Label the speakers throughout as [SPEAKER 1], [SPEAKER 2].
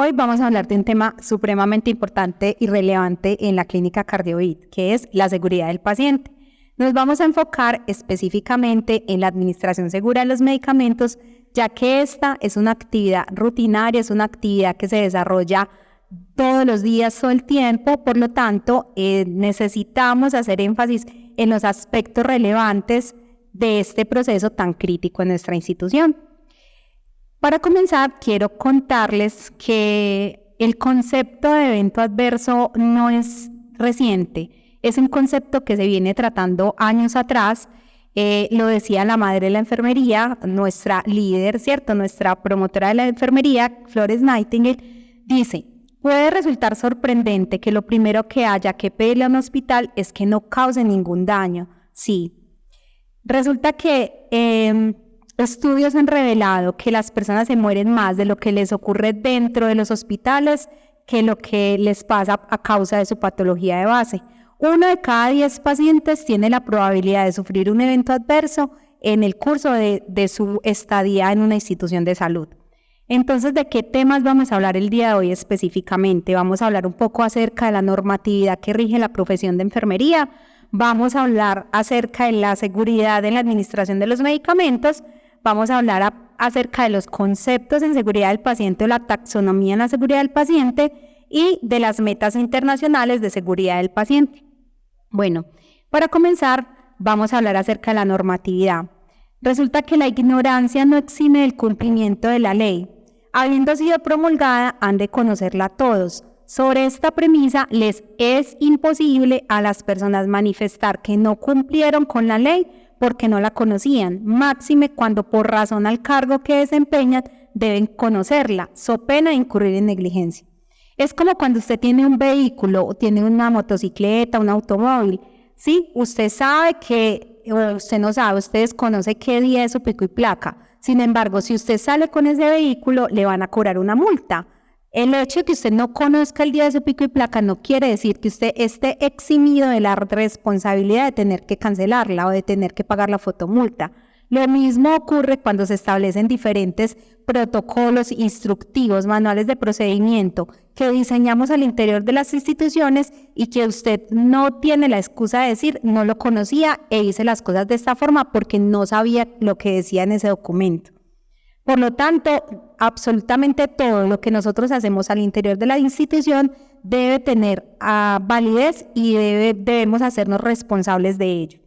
[SPEAKER 1] Hoy vamos a hablar de un tema supremamente importante y relevante en la clínica CardioVit, que es la seguridad del paciente. Nos vamos a enfocar específicamente en la administración segura de los medicamentos, ya que esta es una actividad rutinaria, es una actividad que se desarrolla todos los días, todo el tiempo. Por lo tanto, necesitamos hacer énfasis en los aspectos relevantes de este proceso tan crítico en nuestra institución. Para comenzar, quiero contarles que el concepto de evento adverso no es reciente, es un concepto que se viene tratando años atrás. Lo decía la madre de la enfermería, nuestra líder, ¿cierto? Nuestra promotora de la enfermería, Florence Nightingale, dice: puede resultar sorprendente que lo primero que haya que pedirle a un hospital es que no cause ningún daño. Sí, resulta que estudios han revelado que las personas se mueren más de lo que les ocurre dentro de los hospitales que lo que les pasa a causa de su patología de base. 1 de cada 10 pacientes tiene la probabilidad de sufrir un evento adverso en el curso de su estadía en una institución de salud. Entonces, ¿de qué temas vamos a hablar el día de hoy específicamente? Vamos a hablar un poco acerca de la normatividad que rige la profesión de enfermería, vamos a hablar acerca de la seguridad en la administración de los medicamentos, vamos a hablar acerca de los conceptos en seguridad del paciente o la taxonomía en la seguridad del paciente y de las metas internacionales de seguridad del paciente. Bueno, para comenzar, vamos a hablar acerca de la normatividad. Resulta que la ignorancia no exime del cumplimiento de la ley. Habiendo sido promulgada, han de conocerla todos. Sobre esta premisa, les es imposible a las personas manifestar que no cumplieron con la ley porque no la conocían, máxime cuando por razón al cargo que desempeñan deben conocerla, so pena de incurrir en negligencia. Es como cuando usted tiene un vehículo o tiene una motocicleta, un automóvil, ¿sí? Usted sabe que, o usted no sabe, usted desconoce qué día es su pico y placa. Sin embargo, si usted sale con ese vehículo, le van a cobrar una multa. El hecho de que usted no conozca el día de su pico y placa no quiere decir que usted esté eximido de la responsabilidad de tener que cancelarla o de tener que pagar la fotomulta. Lo mismo ocurre cuando se establecen diferentes protocolos instructivos, manuales de procedimiento que diseñamos al interior de las instituciones y que usted no tiene la excusa de decir no lo conocía e hice las cosas de esta forma porque no sabía lo que decía en ese documento. Por lo tanto, absolutamente todo lo que nosotros hacemos al interior de la institución debe tener validez y debemos hacernos responsables de ello.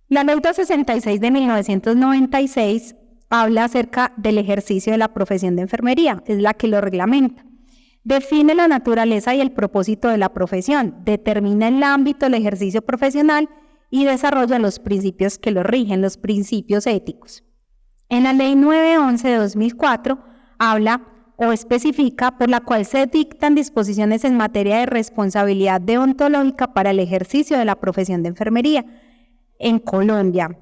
[SPEAKER 1] La Ley 266 de 1996 habla acerca del ejercicio de la profesión de enfermería, es la que lo reglamenta. Define la naturaleza y el propósito de la profesión, determina el ámbito del ejercicio profesional y desarrolla los principios que lo rigen, los principios éticos. En la Ley 911 de 2004 habla o especifica por la cual se dictan disposiciones en materia de responsabilidad deontológica para el ejercicio de la profesión de enfermería en Colombia.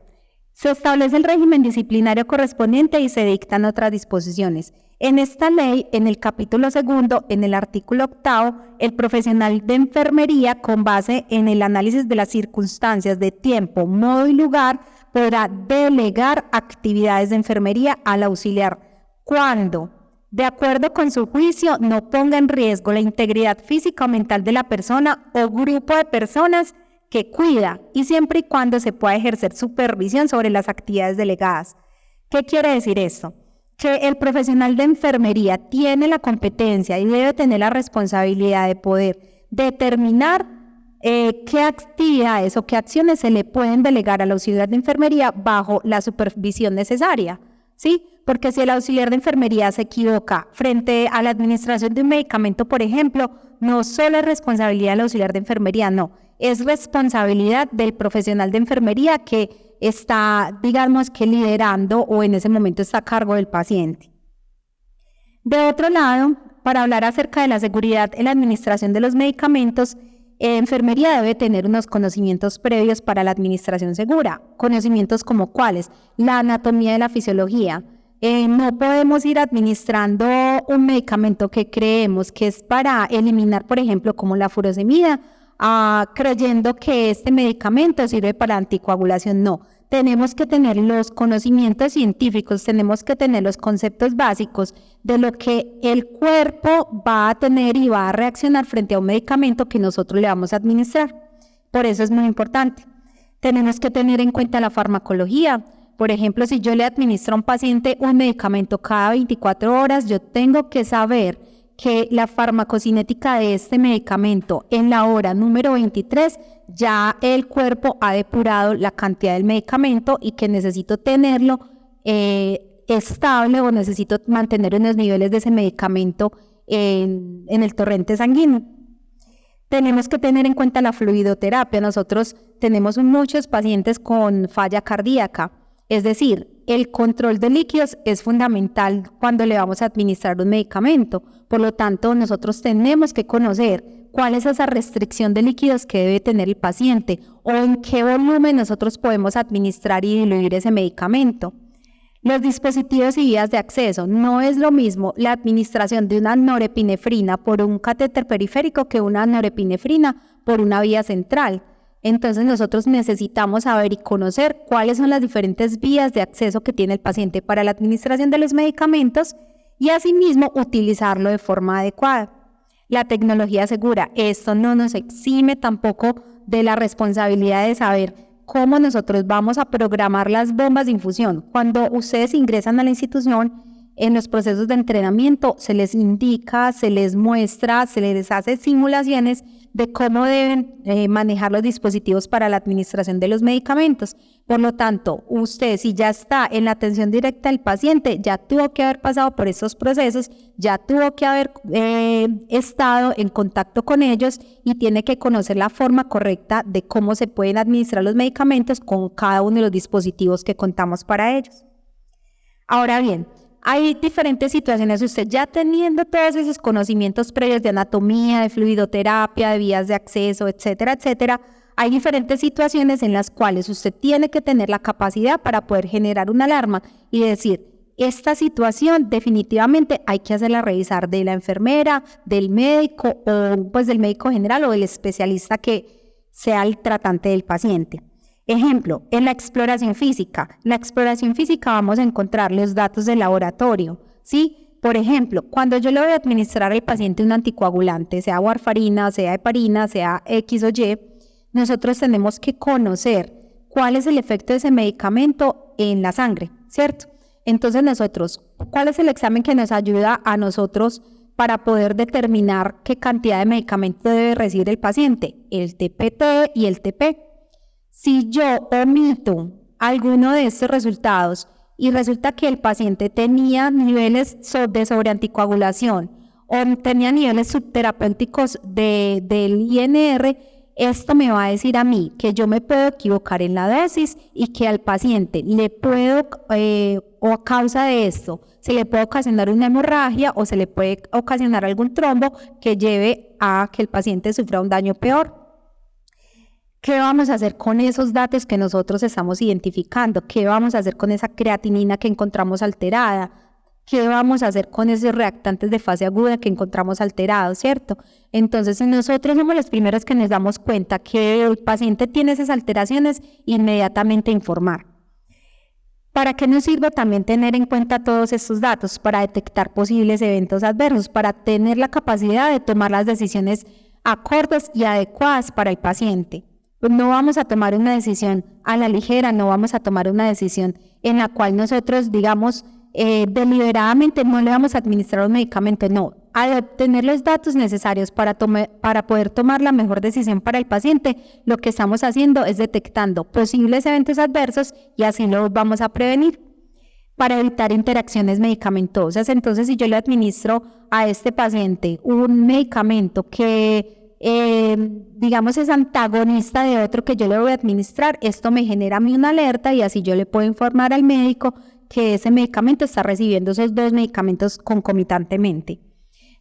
[SPEAKER 1] Se establece el régimen disciplinario correspondiente y se dictan otras disposiciones. En esta ley, en el capítulo 2, en el artículo 8, el profesional de enfermería, con base en el análisis de las circunstancias de tiempo, modo y lugar, podrá delegar actividades de enfermería al auxiliar cuando, de acuerdo con su juicio, no ponga en riesgo la integridad física o mental de la persona o grupo de personas que cuida y siempre y cuando se pueda ejercer supervisión sobre las actividades delegadas. ¿Qué quiere decir esto? Que el profesional de enfermería tiene la competencia y debe tener la responsabilidad de poder determinar qué actividades o qué acciones se le pueden delegar al auxiliar de enfermería bajo la supervisión necesaria, ¿sí? Porque si el auxiliar de enfermería se equivoca frente a la administración de un medicamento, por ejemplo, no solo es responsabilidad del auxiliar de enfermería, no, es responsabilidad del profesional de enfermería que está, digamos que liderando o en ese momento está a cargo del paciente. De otro lado, para hablar acerca de la seguridad en la administración de los medicamentos, enfermería debe tener unos conocimientos previos para la administración segura, conocimientos como cuáles, la anatomía de la fisiología. No podemos ir administrando un medicamento que creemos que es para eliminar, por ejemplo, como la furosemida creyendo que este medicamento sirve para anticoagulación. No, tenemos que tener los conocimientos científicos, tenemos que tener los conceptos básicos de lo que el cuerpo va a tener y va a reaccionar frente a un medicamento que nosotros le vamos a administrar. Por eso es muy importante. Tenemos que tener en cuenta la farmacología. Por ejemplo, si yo le administro a un paciente un medicamento cada 24 horas, yo tengo que saber que la farmacocinética de este medicamento en la hora número 23 ya el cuerpo ha depurado la cantidad del medicamento y que necesito tenerlo estable o necesito mantener unos niveles de ese medicamento en el torrente sanguíneo. Tenemos que tener en cuenta la fluidoterapia. Nosotros tenemos muchos pacientes con falla cardíaca, es decir, el control de líquidos es fundamental cuando le vamos a administrar un medicamento. Por lo tanto, nosotros tenemos que conocer cuál es esa restricción de líquidos que debe tener el paciente o en qué volumen nosotros podemos administrar y diluir ese medicamento. Los dispositivos y vías de acceso. No es lo mismo la administración de una norepinefrina por un catéter periférico que una norepinefrina por una vía central. Entonces nosotros necesitamos saber y conocer cuáles son las diferentes vías de acceso que tiene el paciente para la administración de los medicamentos y asimismo utilizarlo de forma adecuada. La tecnología segura, esto no nos exime tampoco de la responsabilidad de saber cómo nosotros vamos a programar las bombas de infusión. Cuando ustedes ingresan a la institución, en los procesos de entrenamiento se les indica, se les muestra, se les hace simulaciones de cómo deben manejar los dispositivos para la administración de los medicamentos. Por lo tanto, usted si ya está en la atención directa del paciente, ya tuvo que haber pasado por estos procesos, ya tuvo que haber estado en contacto con ellos y tiene que conocer la forma correcta de cómo se pueden administrar los medicamentos con cada uno de los dispositivos que contamos para ellos. Ahora bien, hay diferentes situaciones, usted ya teniendo todos esos conocimientos previos de anatomía, de fluidoterapia, de vías de acceso, etcétera, etcétera, hay diferentes situaciones en las cuales usted tiene que tener la capacidad para poder generar una alarma y decir, esta situación definitivamente hay que hacerla revisar de la enfermera, del médico o pues del médico general o del especialista que sea el tratante del paciente. Ejemplo, en la exploración física. En la exploración física vamos a encontrar los datos del laboratorio, ¿sí? Por ejemplo, cuando yo le voy a administrar al paciente un anticoagulante, sea warfarina, sea heparina, sea X o Y, nosotros tenemos que conocer cuál es el efecto de ese medicamento en la sangre, ¿cierto? Entonces nosotros, ¿cuál es el examen que nos ayuda a nosotros para poder determinar qué cantidad de medicamento debe recibir el paciente? El TPT y el TP. Si yo omito alguno de estos resultados y resulta que el paciente tenía niveles de sobreanticoagulación o tenía niveles subterapéuticos del INR, esto me va a decir a mí que yo me puedo equivocar en la dosis y que al paciente le puedo, o a causa de esto, se le puede ocasionar una hemorragia o se le puede ocasionar algún trombo que lleve a que el paciente sufra un daño peor. ¿Qué vamos a hacer con esos datos que nosotros estamos identificando? ¿Qué vamos a hacer con esa creatinina que encontramos alterada? ¿Qué vamos a hacer con esos reactantes de fase aguda que encontramos alterados, cierto? Entonces, nosotros somos los primeros que nos damos cuenta que el paciente tiene esas alteraciones, inmediatamente informar. ¿Para qué nos sirve también tener en cuenta todos estos datos? Para detectar posibles eventos adversos, para tener la capacidad de tomar las decisiones acordes y adecuadas para el paciente. No vamos a tomar una decisión a la ligera, no vamos a tomar una decisión en la cual nosotros, digamos, deliberadamente no le vamos a administrar un medicamento, no. Al obtener los datos necesarios para poder tomar la mejor decisión para el paciente, lo que estamos haciendo es detectando posibles eventos adversos y así los vamos a prevenir para evitar interacciones medicamentosas. Entonces, si yo le administro a este paciente un medicamento que digamos es antagonista de otro que yo le voy a administrar, esto me genera a mí una alerta y así yo le puedo informar al médico que ese medicamento está recibiendo esos dos medicamentos concomitantemente.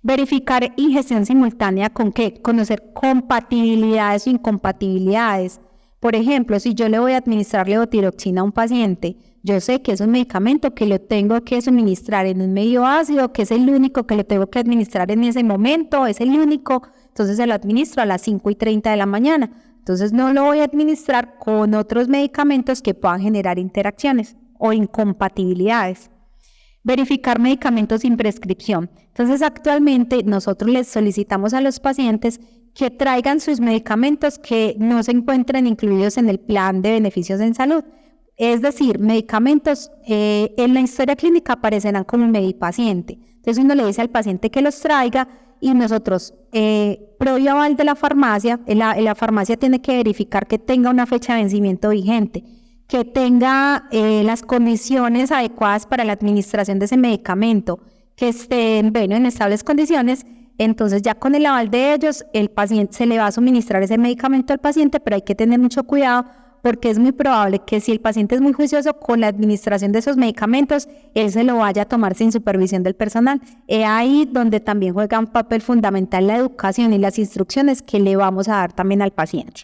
[SPEAKER 1] Verificar ingestión simultánea ¿con qué? Conocer compatibilidades o incompatibilidades. Por ejemplo, si yo le voy a administrar levotiroxina a un paciente, yo sé que es un medicamento que lo tengo que suministrar en un medio ácido, que es el único que le tengo que administrar en ese momento, es el único entonces se lo administro a las 5:30 de la mañana. Entonces no lo voy a administrar con otros medicamentos que puedan generar interacciones o incompatibilidades. Verificar medicamentos sin prescripción. Entonces actualmente nosotros les solicitamos a los pacientes que traigan sus medicamentos que no se encuentren incluidos en el plan de beneficios en salud. Es decir, medicamentos en la historia clínica aparecerán como medipaciente. Entonces uno le dice al paciente que los traiga y nosotros, previo aval de la farmacia, la farmacia tiene que verificar que tenga una fecha de vencimiento vigente, que tenga las condiciones adecuadas para la administración de ese medicamento, que estén en estables condiciones. Entonces ya con el aval de ellos, el paciente se le va a suministrar ese medicamento al paciente, pero hay que tener mucho cuidado porque es muy probable que si el paciente es muy juicioso con la administración de esos medicamentos, él se lo vaya a tomar sin supervisión del personal. Es ahí donde también juega un papel fundamental la educación y las instrucciones que le vamos a dar también al paciente.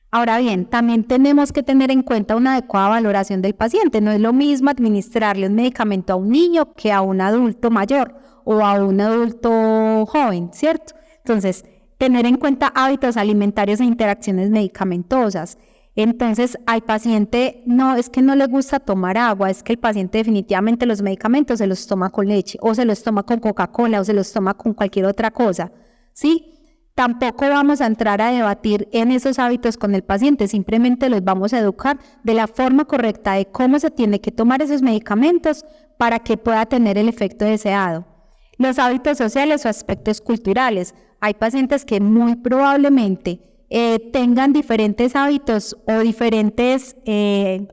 [SPEAKER 1] Ahora bien, también tenemos que tener en cuenta una adecuada valoración del paciente. No es lo mismo administrarle un medicamento a un niño que a un adulto mayor o a un adulto joven, ¿cierto? Entonces, tener en cuenta hábitos alimentarios e interacciones medicamentosas. Entonces, al paciente no es que no le gusta tomar agua, es que el paciente definitivamente los medicamentos se los toma con leche o se los toma con Coca-Cola o se los toma con cualquier otra cosa, ¿sí? Tampoco vamos a entrar a debatir en esos hábitos con el paciente, simplemente los vamos a educar de la forma correcta de cómo se tiene que tomar esos medicamentos para que pueda tener el efecto deseado. Los hábitos sociales o aspectos culturales. Hay pacientes que muy probablemente tengan diferentes hábitos o diferentes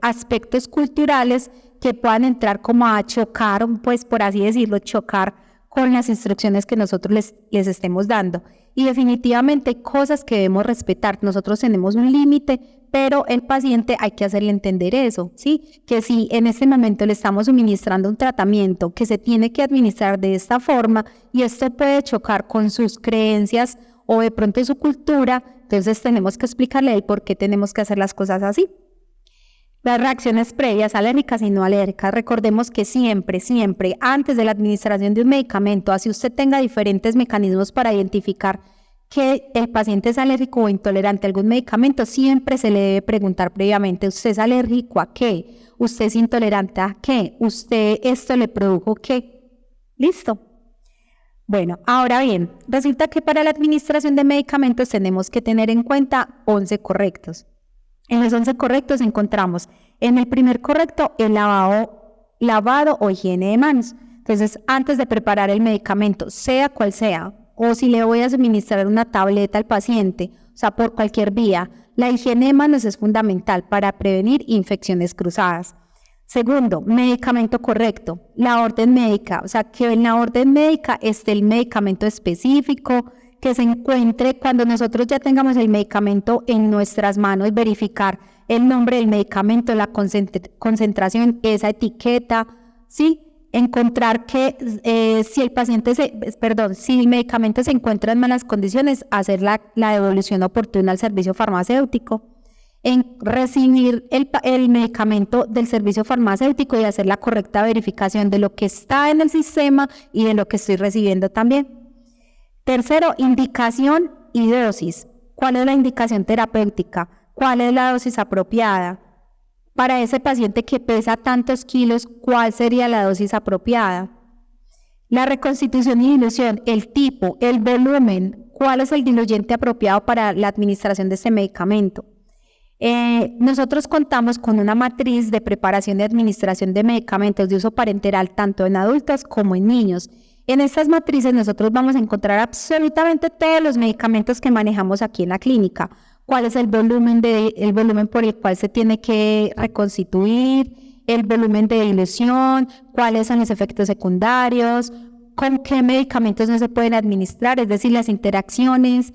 [SPEAKER 1] aspectos culturales que puedan entrar como a chocar, pues por así decirlo, chocar con las instrucciones que nosotros les estemos dando. Y definitivamente hay cosas que debemos respetar. Nosotros tenemos un límite, pero el paciente hay que hacerle entender eso, ¿sí? Que si en este momento le estamos suministrando un tratamiento que se tiene que administrar de esta forma y esto puede chocar con sus creencias o de pronto su cultura, entonces tenemos que explicarle el por qué tenemos que hacer las cosas así. Las reacciones previas alérgicas y no alérgicas. Recordemos que siempre, antes de la administración de un medicamento, así usted tenga diferentes mecanismos para identificar que el paciente es alérgico o intolerante a algún medicamento, siempre se le debe preguntar previamente, ¿usted es alérgico a qué? ¿Usted es intolerante a qué? ¿Usted esto le produjo qué? ¿Listo? Bueno, ahora bien, resulta que para la administración de medicamentos tenemos que tener en cuenta 11 correctos. En los 11 correctos encontramos en el primer correcto el lavado o higiene de manos. Entonces, antes de preparar el medicamento, sea cual sea, o si le voy a suministrar una tableta al paciente, o sea, por cualquier vía, la higiene de manos es fundamental para prevenir infecciones cruzadas. Segundo, medicamento correcto, la orden médica, o sea, que en la orden médica esté el medicamento específico, que se encuentre cuando nosotros ya tengamos el medicamento en nuestras manos, verificar el nombre del medicamento, la concentración, esa etiqueta, ¿sí? Encontrar que si el medicamento se encuentra en malas condiciones, hacer la devolución oportuna al servicio farmacéutico, en recibir el medicamento del servicio farmacéutico y hacer la correcta verificación de lo que está en el sistema y de lo que estoy recibiendo también. Tercero, indicación y dosis. ¿Cuál es la indicación terapéutica? ¿Cuál es la dosis apropiada? Para ese paciente que pesa tantos kilos, ¿cuál sería la dosis apropiada? La reconstitución y dilución, el tipo, el volumen, ¿cuál es el diluyente apropiado para la administración de ese medicamento? Nosotros contamos con una matriz de preparación y administración de medicamentos de uso parenteral tanto en adultos como en niños. En estas matrices nosotros vamos a encontrar absolutamente todos los medicamentos que manejamos aquí en la clínica. ¿Cuál es el volumen por el cual se tiene que reconstituir? El volumen de dilución, cuáles son los efectos secundarios, con qué medicamentos no se pueden administrar, es decir, las interacciones,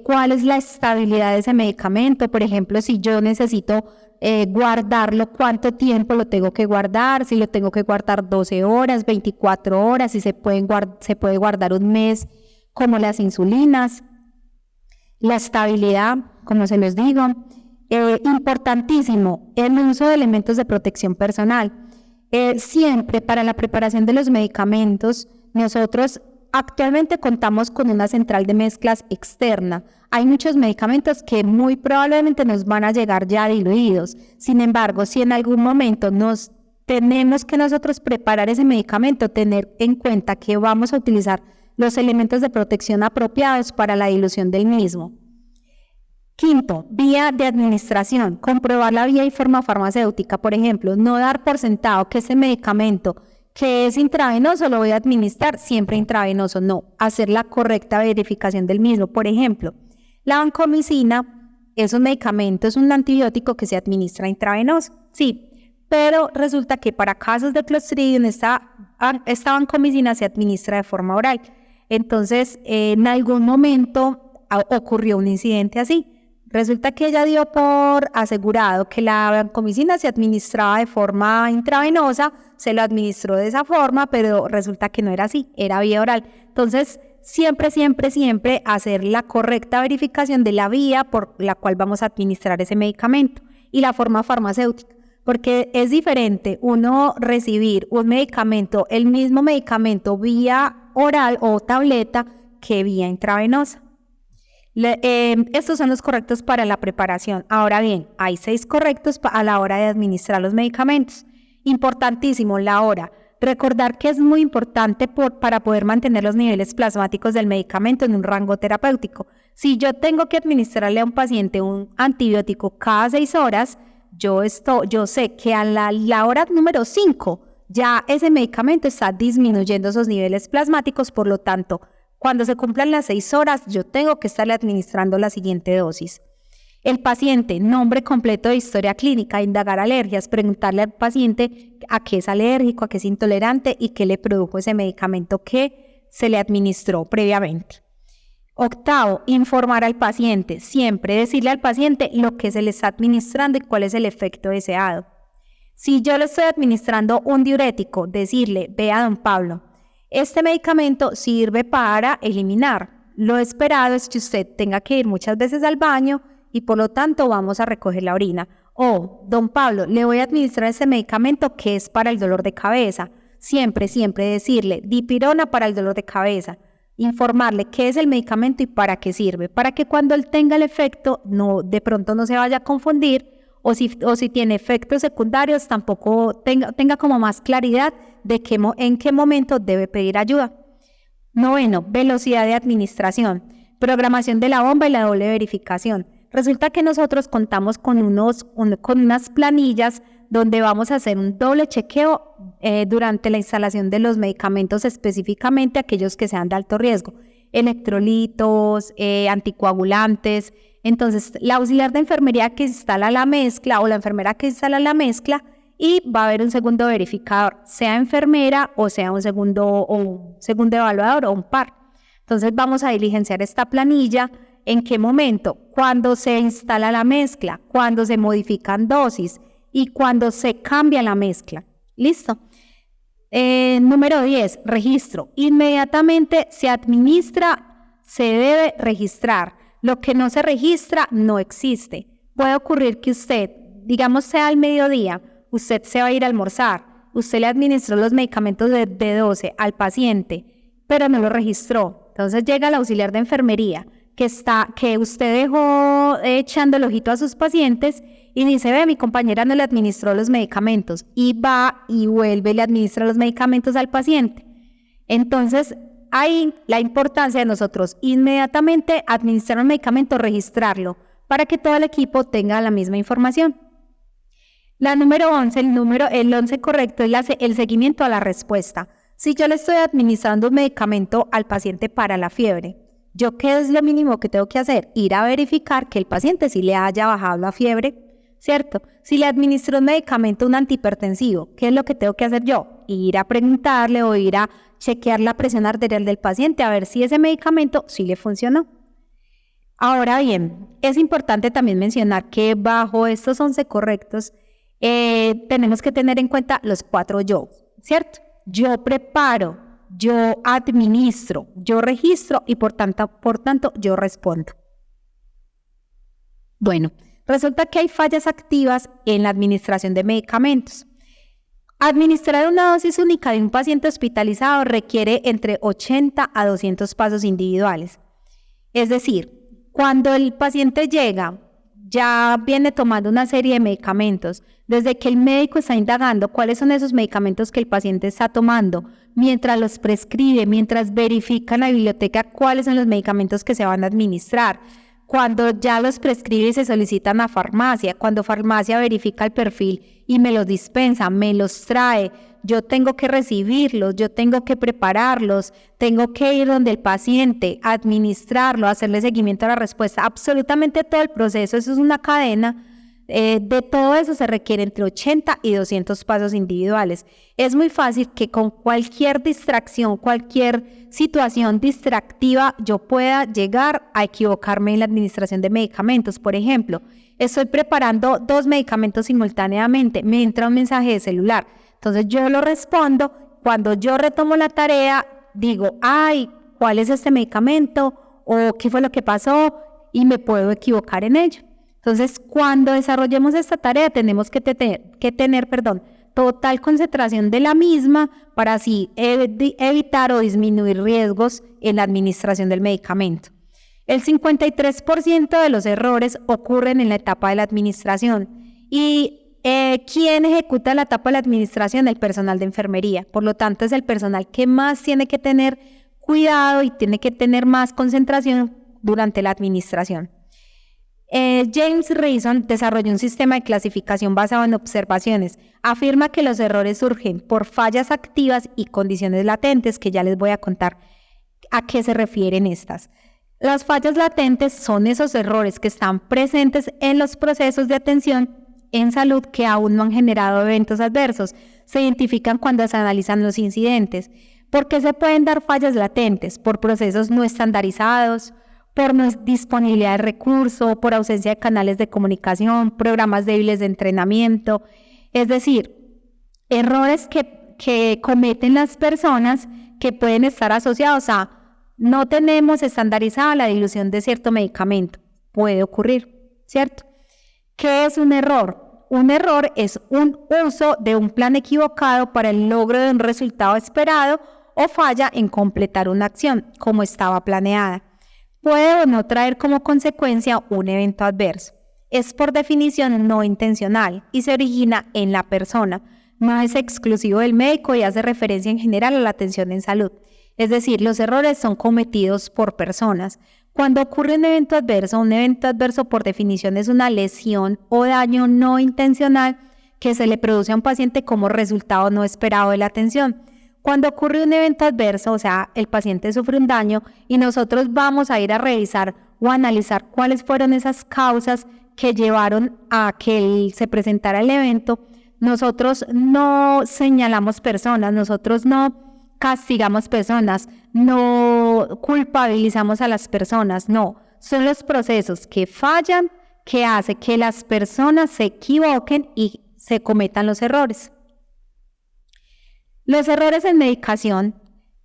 [SPEAKER 1] cuál es la estabilidad de ese medicamento. Por ejemplo, si yo necesito guardarlo, cuánto tiempo lo tengo que guardar, si lo tengo que guardar 12 horas, 24 horas, si se puede guardar un mes, como las insulinas. La estabilidad, como se los digo, importantísimo, el uso de elementos de protección personal. Siempre para la preparación de los medicamentos, nosotros Actualmente contamos con una central de mezclas externa. Hay muchos medicamentos que muy probablemente nos van a llegar ya diluidos. Sin embargo, si en algún momento nos tenemos que nosotros preparar ese medicamento, tener en cuenta que vamos a utilizar los elementos de protección apropiados para la dilución del mismo. Quinto, vía de administración. Comprobar la vía y forma farmacéutica. Por ejemplo, no dar por sentado que ese medicamento que es intravenoso lo voy a administrar siempre intravenoso. No, hacer la correcta verificación del mismo. Por ejemplo, la vancomicina es un medicamento, es un antibiótico que se administra intravenoso. Sí, pero resulta que para casos de Clostridium esta vancomicina se administra de forma oral. Entonces, en algún momento ocurrió un incidente así. Resulta que ella dio por asegurado que la vancomicina se administraba de forma intravenosa, se lo administró de esa forma, pero resulta que no era así, era vía oral. Entonces, siempre hacer la correcta verificación de la vía por la cual vamos a administrar ese medicamento y la forma farmacéutica, porque es diferente uno recibir un medicamento, el mismo medicamento vía oral o tableta que vía intravenosa. Estos son los correctos para la preparación. Ahora bien, hay 6 correctos a la hora de administrar los medicamentos. Importantísimo, la hora. Recordar que es muy importante para poder mantener los niveles plasmáticos del medicamento en un rango terapéutico. Si yo tengo que administrarle a un paciente un antibiótico cada 6 horas, yo sé que a la hora número 5 ya ese medicamento está disminuyendo esos niveles plasmáticos, por lo tanto, cuando se cumplan las 6 horas, yo tengo que estarle administrando la siguiente dosis. El paciente, nombre completo de historia clínica, indagar alergias, preguntarle al paciente a qué es alérgico, a qué es intolerante y qué le produjo ese medicamento que se le administró previamente. Octavo, informar al paciente, siempre decirle al paciente lo que se le está administrando y cuál es el efecto deseado. Si yo le estoy administrando un diurético, decirle, vea don Pablo, este medicamento sirve para eliminar. Lo esperado es que usted tenga que ir muchas veces al baño y por lo tanto vamos a recoger la orina. O, don Pablo, le voy a administrar ese medicamento que es para el dolor de cabeza. Siempre decirle, dipirona para el dolor de cabeza. Informarle qué es el medicamento y para qué sirve, para que cuando él tenga el efecto, de pronto no se vaya a confundir, o si tiene efectos secundarios, tampoco tenga como más claridad de en qué momento debe pedir ayuda. Noveno, velocidad de administración, programación de la bomba y la doble verificación. Resulta que nosotros contamos con unas planillas donde vamos a hacer un doble chequeo durante la instalación de los medicamentos, específicamente aquellos que sean de alto riesgo, electrolitos, anticoagulantes. Entonces, la auxiliar de enfermería que instala la mezcla o la enfermera que instala la mezcla, y va a haber un segundo verificador, sea enfermera o sea un segundo evaluador o un par. Entonces, vamos a diligenciar esta planilla. ¿En qué momento? Cuando se instala la mezcla, cuando se modifican dosis y cuando se cambia la mezcla. ¿Listo? Número 10, registro. Inmediatamente se administra, se debe registrar. Lo que no se registra no existe. Puede ocurrir que usted, digamos sea al mediodía, usted se va a ir a almorzar, usted le administró los medicamentos de 12 al paciente, pero no lo registró. Entonces llega el auxiliar de enfermería que usted dejó echando el ojito a sus pacientes y dice, ve, mi compañera no le administró los medicamentos, y va y vuelve y le administra los medicamentos al paciente. Entonces, ahí la importancia de nosotros inmediatamente administrar un medicamento, registrarlo, para que todo el equipo tenga la misma información. La número 11, el 11 correcto es el seguimiento a la respuesta. Si yo le estoy administrando un medicamento al paciente para la fiebre, ¿yo qué es lo mínimo que tengo que hacer? Ir a verificar que el paciente sí le haya bajado la fiebre, ¿cierto? Si le administro un medicamento, un antihipertensivo, ¿qué es lo que tengo que hacer yo? Ir a preguntarle o ir a chequear la presión arterial del paciente a ver si ese medicamento sí le funcionó. Ahora bien, es importante también mencionar que bajo estos 11 correctos tenemos que tener en cuenta los 4 yo, ¿cierto? Yo preparo, yo administro, yo registro y por tanto yo respondo. Bueno, resulta que hay fallas activas en la administración de medicamentos. Administrar una dosis única de un paciente hospitalizado requiere entre 80 a 200 pasos individuales. Es decir, cuando el paciente llega, ya viene tomando una serie de medicamentos. Desde que el médico está indagando cuáles son esos medicamentos que el paciente está tomando, mientras los prescribe, mientras verifica en la biblioteca cuáles son los medicamentos que se van a administrar, cuando ya los prescribe y se solicitan a farmacia, cuando farmacia verifica el perfil y me los dispensa, me los trae, yo tengo que recibirlos, yo tengo que prepararlos, tengo que ir donde el paciente, administrarlo, hacerle seguimiento a la respuesta, absolutamente todo el proceso, eso es una cadena. De todo eso se requiere entre 80 y 200 pasos individuales. Es muy fácil que con cualquier distracción, cualquier situación distractiva, yo pueda llegar a equivocarme en la administración de medicamentos. Por ejemplo, estoy preparando 2 medicamentos simultáneamente, me entra un mensaje de celular, entonces yo lo respondo, cuando yo retomo la tarea, digo, ay, ¿cuál es este medicamento? ¿O qué fue lo que pasó? Y me puedo equivocar en ello. Entonces, cuando desarrollemos esta tarea, tenemos que tener total concentración de la misma para así evitar o disminuir riesgos en la administración del medicamento. El 53% de los errores ocurren en la etapa de la administración. ¿Y quién ejecuta la etapa de la administración? El personal de enfermería. Por lo tanto, es el personal que más tiene que tener cuidado y tiene que tener más concentración durante la administración. James Reason desarrolló un sistema de clasificación basado en observaciones. Afirma que los errores surgen por fallas activas y condiciones latentes, que ya les voy a contar a qué se refieren estas. Las fallas latentes son esos errores que están presentes en los procesos de atención en salud que aún no han generado eventos adversos. Se identifican cuando se analizan los incidentes. ¿Por qué se pueden dar fallas latentes? Por procesos no estandarizados, por no disponibilidad de recursos, por ausencia de canales de comunicación, programas débiles de entrenamiento. Es decir, errores que cometen las personas que pueden estar asociados a no tenemos estandarizada la dilución de cierto medicamento. Puede ocurrir, ¿cierto? ¿Qué es un error? Un error es un uso de un plan equivocado para el logro de un resultado esperado o falla en completar una acción como estaba planeada. Puede o no traer como consecuencia un evento adverso. Es por definición no intencional y se origina en la persona. No es exclusivo del médico y hace referencia en general a la atención en salud. Es decir, los errores son cometidos por personas. Cuando ocurre un evento adverso por definición es una lesión o daño no intencional que se le produce a un paciente como resultado no esperado de la atención. Cuando ocurre un evento adverso, o sea, el paciente sufre un daño y nosotros vamos a ir a revisar o analizar cuáles fueron esas causas que llevaron a que se presentara el evento, nosotros no señalamos personas, nosotros no castigamos personas, no culpabilizamos a las personas, no. Son los procesos que fallan, que hace que las personas se equivoquen y se cometan los errores. Los errores en medicación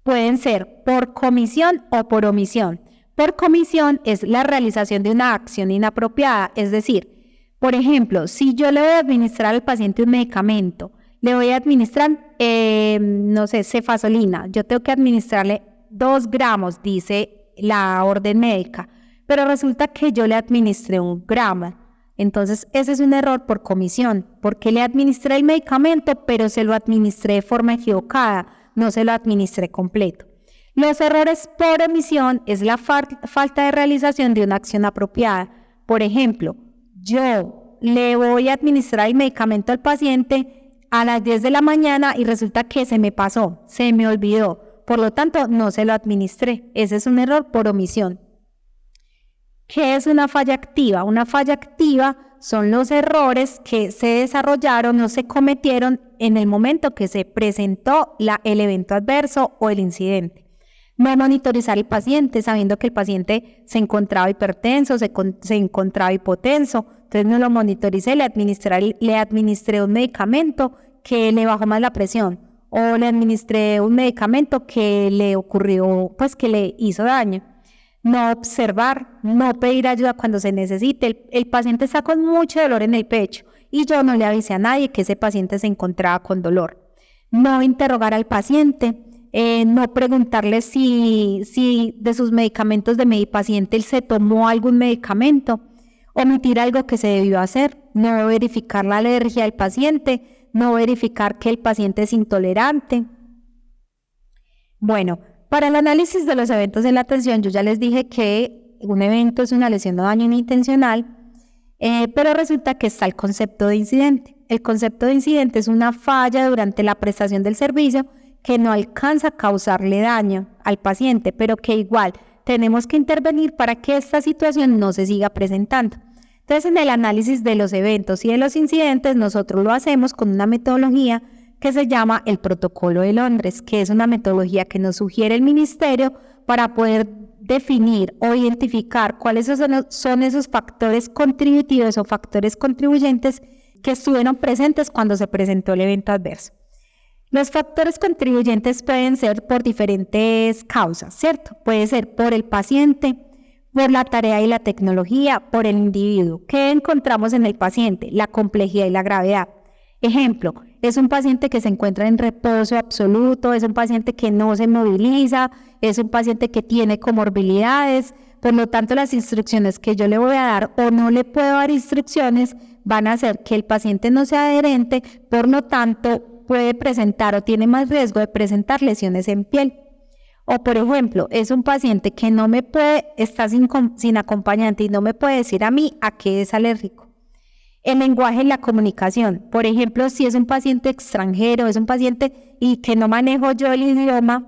[SPEAKER 1] pueden ser por comisión o por omisión. Por comisión es la realización de una acción inapropiada, es decir, por ejemplo, si yo le voy a administrar al paciente un medicamento, le voy a administrar, cefazolina, yo tengo que administrarle 2 gramos, dice la orden médica, pero resulta que yo le administré 1 gramo. Entonces, ese es un error por comisión, porque le administré el medicamento, pero se lo administré de forma equivocada, no se lo administré completo. Los errores por omisión es la falta de realización de una acción apropiada. Por ejemplo, yo le voy a administrar el medicamento al paciente a las 10 de la mañana y resulta que se me pasó, se me olvidó, por lo tanto, no se lo administré. Ese es un error por omisión. ¿Qué es una falla activa? Una falla activa son los errores que se desarrollaron o se cometieron en el momento que se presentó el evento adverso o el incidente. No monitorizar el paciente sabiendo que el paciente se encontraba hipertenso, se encontraba hipotenso, entonces no lo monitoricé, le administré un medicamento que le bajó más la presión o le administré un medicamento que le ocurrió, que le hizo daño. No observar, no pedir ayuda cuando se necesite. El paciente está con mucho dolor en el pecho y yo no le avisé a nadie que ese paciente se encontraba con dolor. no interrogar al paciente, no preguntarle si de sus medicamentos de mi paciente él se tomó algún medicamento, omitir algo que se debió hacer, no verificar la alergia del paciente, no verificar que el paciente es intolerante. Bueno, para el análisis de los eventos en la atención, yo ya les dije que un evento es una lesión o daño inintencional, pero resulta que está el concepto de incidente. El concepto de incidente es una falla durante la prestación del servicio que no alcanza a causarle daño al paciente, pero que igual tenemos que intervenir para que esta situación no se siga presentando. Entonces, en el análisis de los eventos y de los incidentes, nosotros lo hacemos con una metodología que se llama el Protocolo de Londres, que es una metodología que nos sugiere el Ministerio para poder definir o identificar cuáles son esos factores contributivos o factores contribuyentes que estuvieron presentes cuando se presentó el evento adverso. Los factores contribuyentes pueden ser por diferentes causas, ¿cierto? Puede ser por el paciente, por la tarea y la tecnología, por el individuo. ¿Qué encontramos en el paciente? La complejidad y la gravedad. Ejemplo, es un paciente que se encuentra en reposo absoluto, es un paciente que no se moviliza, es un paciente que tiene comorbilidades, por lo tanto las instrucciones que yo le voy a dar o no le puedo dar instrucciones van a hacer que el paciente no sea adherente, por lo tanto puede presentar o tiene más riesgo de presentar lesiones en piel. O por ejemplo, es un paciente que no me puede, está sin acompañante y no me puede decir a mí a qué es alérgico. El lenguaje y la comunicación. Por ejemplo, si es un paciente extranjero, es un paciente y que no manejo yo el idioma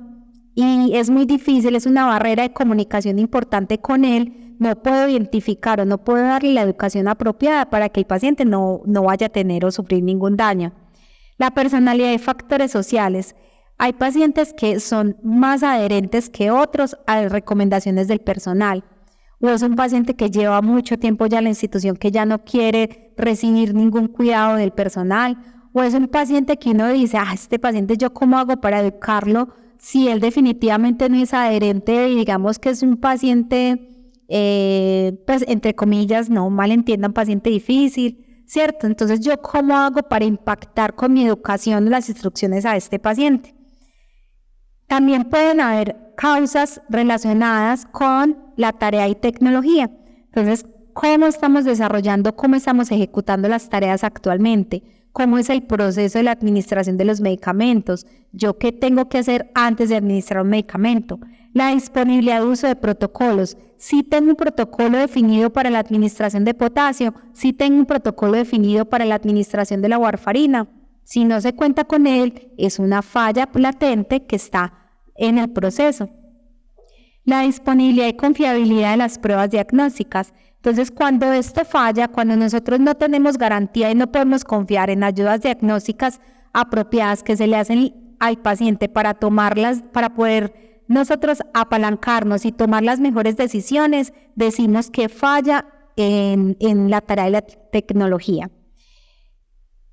[SPEAKER 1] y es muy difícil, es una barrera de comunicación importante con él, no puedo identificar o no puedo darle la educación apropiada para que el paciente no vaya a tener o sufrir ningún daño. La personalidad y factores sociales. Hay pacientes que son más adherentes que otros a las recomendaciones del personal. O es un paciente que lleva mucho tiempo ya en la institución que ya no quiere recibir ningún cuidado del personal. O es un paciente que uno dice, este paciente yo cómo hago para educarlo si él definitivamente no es adherente y digamos que es un paciente, pues entre comillas, no malentiendan, paciente difícil, ¿cierto? Entonces yo cómo hago para impactar con mi educación las instrucciones a este paciente. También pueden haber causas relacionadas con la tarea y tecnología. Entonces, ¿cómo estamos desarrollando, cómo estamos ejecutando las tareas actualmente? ¿Cómo es el proceso de la administración de los medicamentos? ¿Yo qué tengo que hacer antes de administrar un medicamento? La disponibilidad de uso de protocolos. Si tengo un protocolo definido para la administración de potasio, si tengo un protocolo definido para la administración de la warfarina. Si no se cuenta con él, es una falla latente que está en el proceso. La disponibilidad y confiabilidad de las pruebas diagnósticas. Entonces, cuando esto falla, cuando nosotros no tenemos garantía y no podemos confiar en ayudas diagnósticas apropiadas que se le hacen al paciente para tomarlas, para poder nosotros apalancarnos y tomar las mejores decisiones, decimos que falla en la tarea de la tecnología.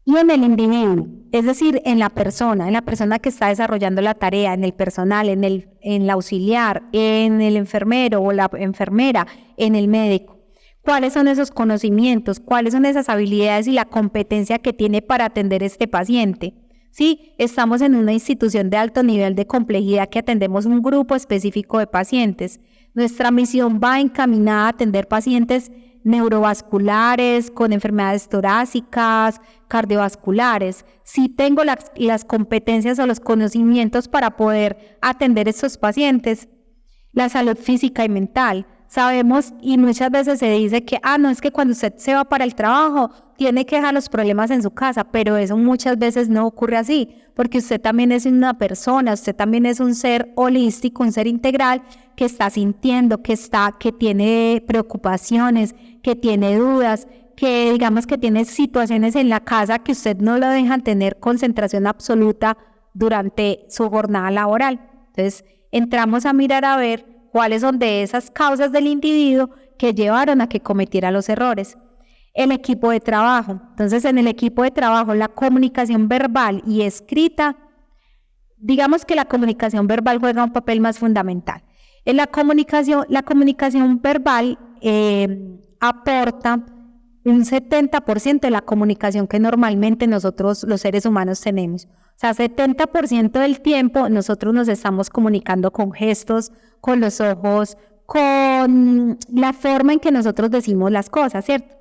[SPEAKER 1] Y en el individuo, es decir, en la persona que está desarrollando la tarea, en el personal, en el auxiliar, en el enfermero o la enfermera, en el médico. ¿Cuáles son esos conocimientos? ¿Cuáles son esas habilidades y la competencia que tiene para atender este paciente? Sí, estamos en una institución de alto nivel de complejidad que atendemos un grupo específico de pacientes. Nuestra misión va encaminada a atender pacientes neurovasculares, con enfermedades torácicas, cardiovasculares. Si tengo las competencias o los conocimientos para poder atender a estos pacientes. La salud física y mental. Sabemos y muchas veces se dice que, no, es que cuando usted se va para el trabajo, tiene que dejar los problemas en su casa, pero eso muchas veces no ocurre así, porque usted también es una persona, usted también es un ser holístico, un ser integral que está sintiendo, que tiene preocupaciones, que tiene dudas, que digamos que tiene situaciones en la casa que usted no lo dejan tener concentración absoluta durante su jornada laboral. Entonces, entramos a mirar a ver cuáles son de esas causas del individuo que llevaron a que cometiera los errores. El equipo de trabajo. Entonces, en el equipo de trabajo, la comunicación verbal y escrita, digamos que la comunicación verbal juega un papel más fundamental. En la comunicación verbal aporta un 70% de la comunicación que normalmente nosotros los seres humanos tenemos. O sea, 70% del tiempo nosotros nos estamos comunicando con gestos, con los ojos, con la forma en que nosotros decimos las cosas, ¿cierto?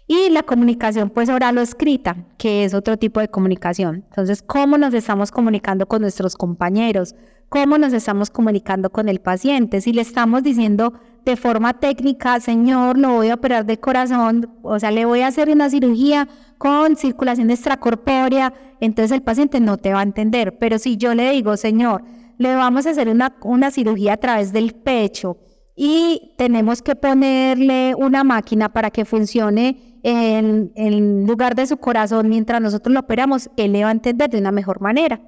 [SPEAKER 1] Y la comunicación pues oral o escrita, que es otro tipo de comunicación. Entonces, ¿cómo nos estamos comunicando con nuestros compañeros? ¿Cómo nos estamos comunicando con el paciente? Si le estamos diciendo de forma técnica, señor, lo voy a operar del corazón, o sea, le voy a hacer una cirugía con circulación extracorpórea, entonces el paciente no te va a entender. Pero si yo le digo, señor, le vamos a hacer una cirugía a través del pecho y tenemos que ponerle una máquina para que funcione en lugar de su corazón mientras nosotros lo operamos, él le va a entender de una mejor manera.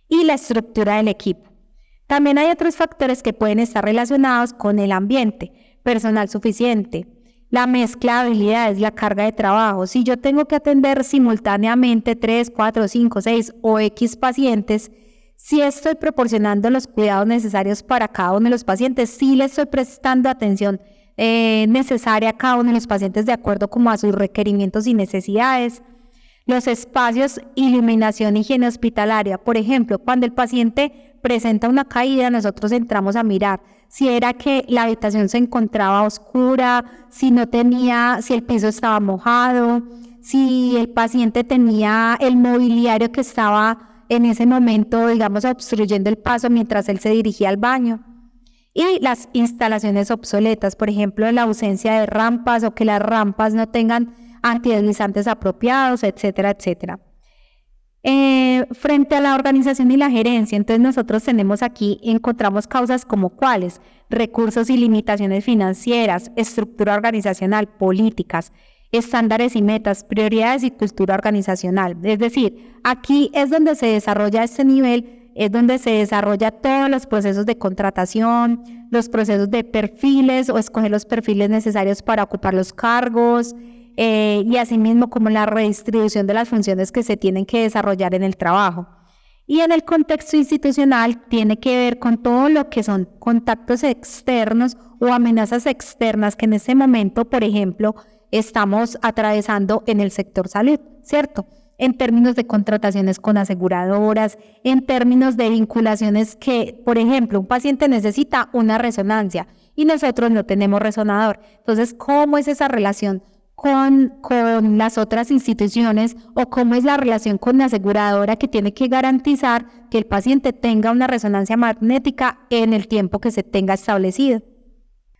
[SPEAKER 1] Y la estructura del equipo. También hay otros factores que pueden estar relacionados con el ambiente, personal suficiente, la mezcla de habilidades, la carga de trabajo. Si yo tengo que atender simultáneamente 3, 4, 5, 6 o X pacientes, si estoy proporcionando los cuidados necesarios para cada uno de los pacientes, si le estoy prestando atención necesaria a cada uno de los pacientes de acuerdo como a sus requerimientos y necesidades. Los espacios, iluminación, higiene hospitalaria. Por ejemplo, cuando el paciente presenta una caída, nosotros entramos a mirar si era que la habitación se encontraba oscura, si el piso estaba mojado, si el paciente tenía el mobiliario que estaba en ese momento, digamos, obstruyendo el paso mientras él se dirigía al baño. Y las instalaciones obsoletas, por ejemplo, la ausencia de rampas o que las rampas no tengan antideslizantes apropiados, etcétera, etcétera. Frente a la organización y la gerencia, entonces nosotros encontramos causas como cuáles: recursos y limitaciones financieras, estructura organizacional, políticas, estándares y metas, prioridades y cultura organizacional. Es decir, aquí es donde se desarrolla este nivel, es donde se desarrolla todos los procesos de contratación, los procesos de perfiles o escoger los perfiles necesarios para ocupar los cargos, y asimismo como la redistribución de las funciones que se tienen que desarrollar en el trabajo. Y en el contexto institucional tiene que ver con todo lo que son contactos externos o amenazas externas que en este momento, por ejemplo, estamos atravesando en el sector salud, ¿cierto? En términos de contrataciones con aseguradoras, en términos de vinculaciones que, por ejemplo, un paciente necesita una resonancia y nosotros no tenemos resonador. Entonces, ¿cómo es esa relación con las otras instituciones o cómo es la relación con la aseguradora que tiene que garantizar que el paciente tenga una resonancia magnética en el tiempo que se tenga establecido?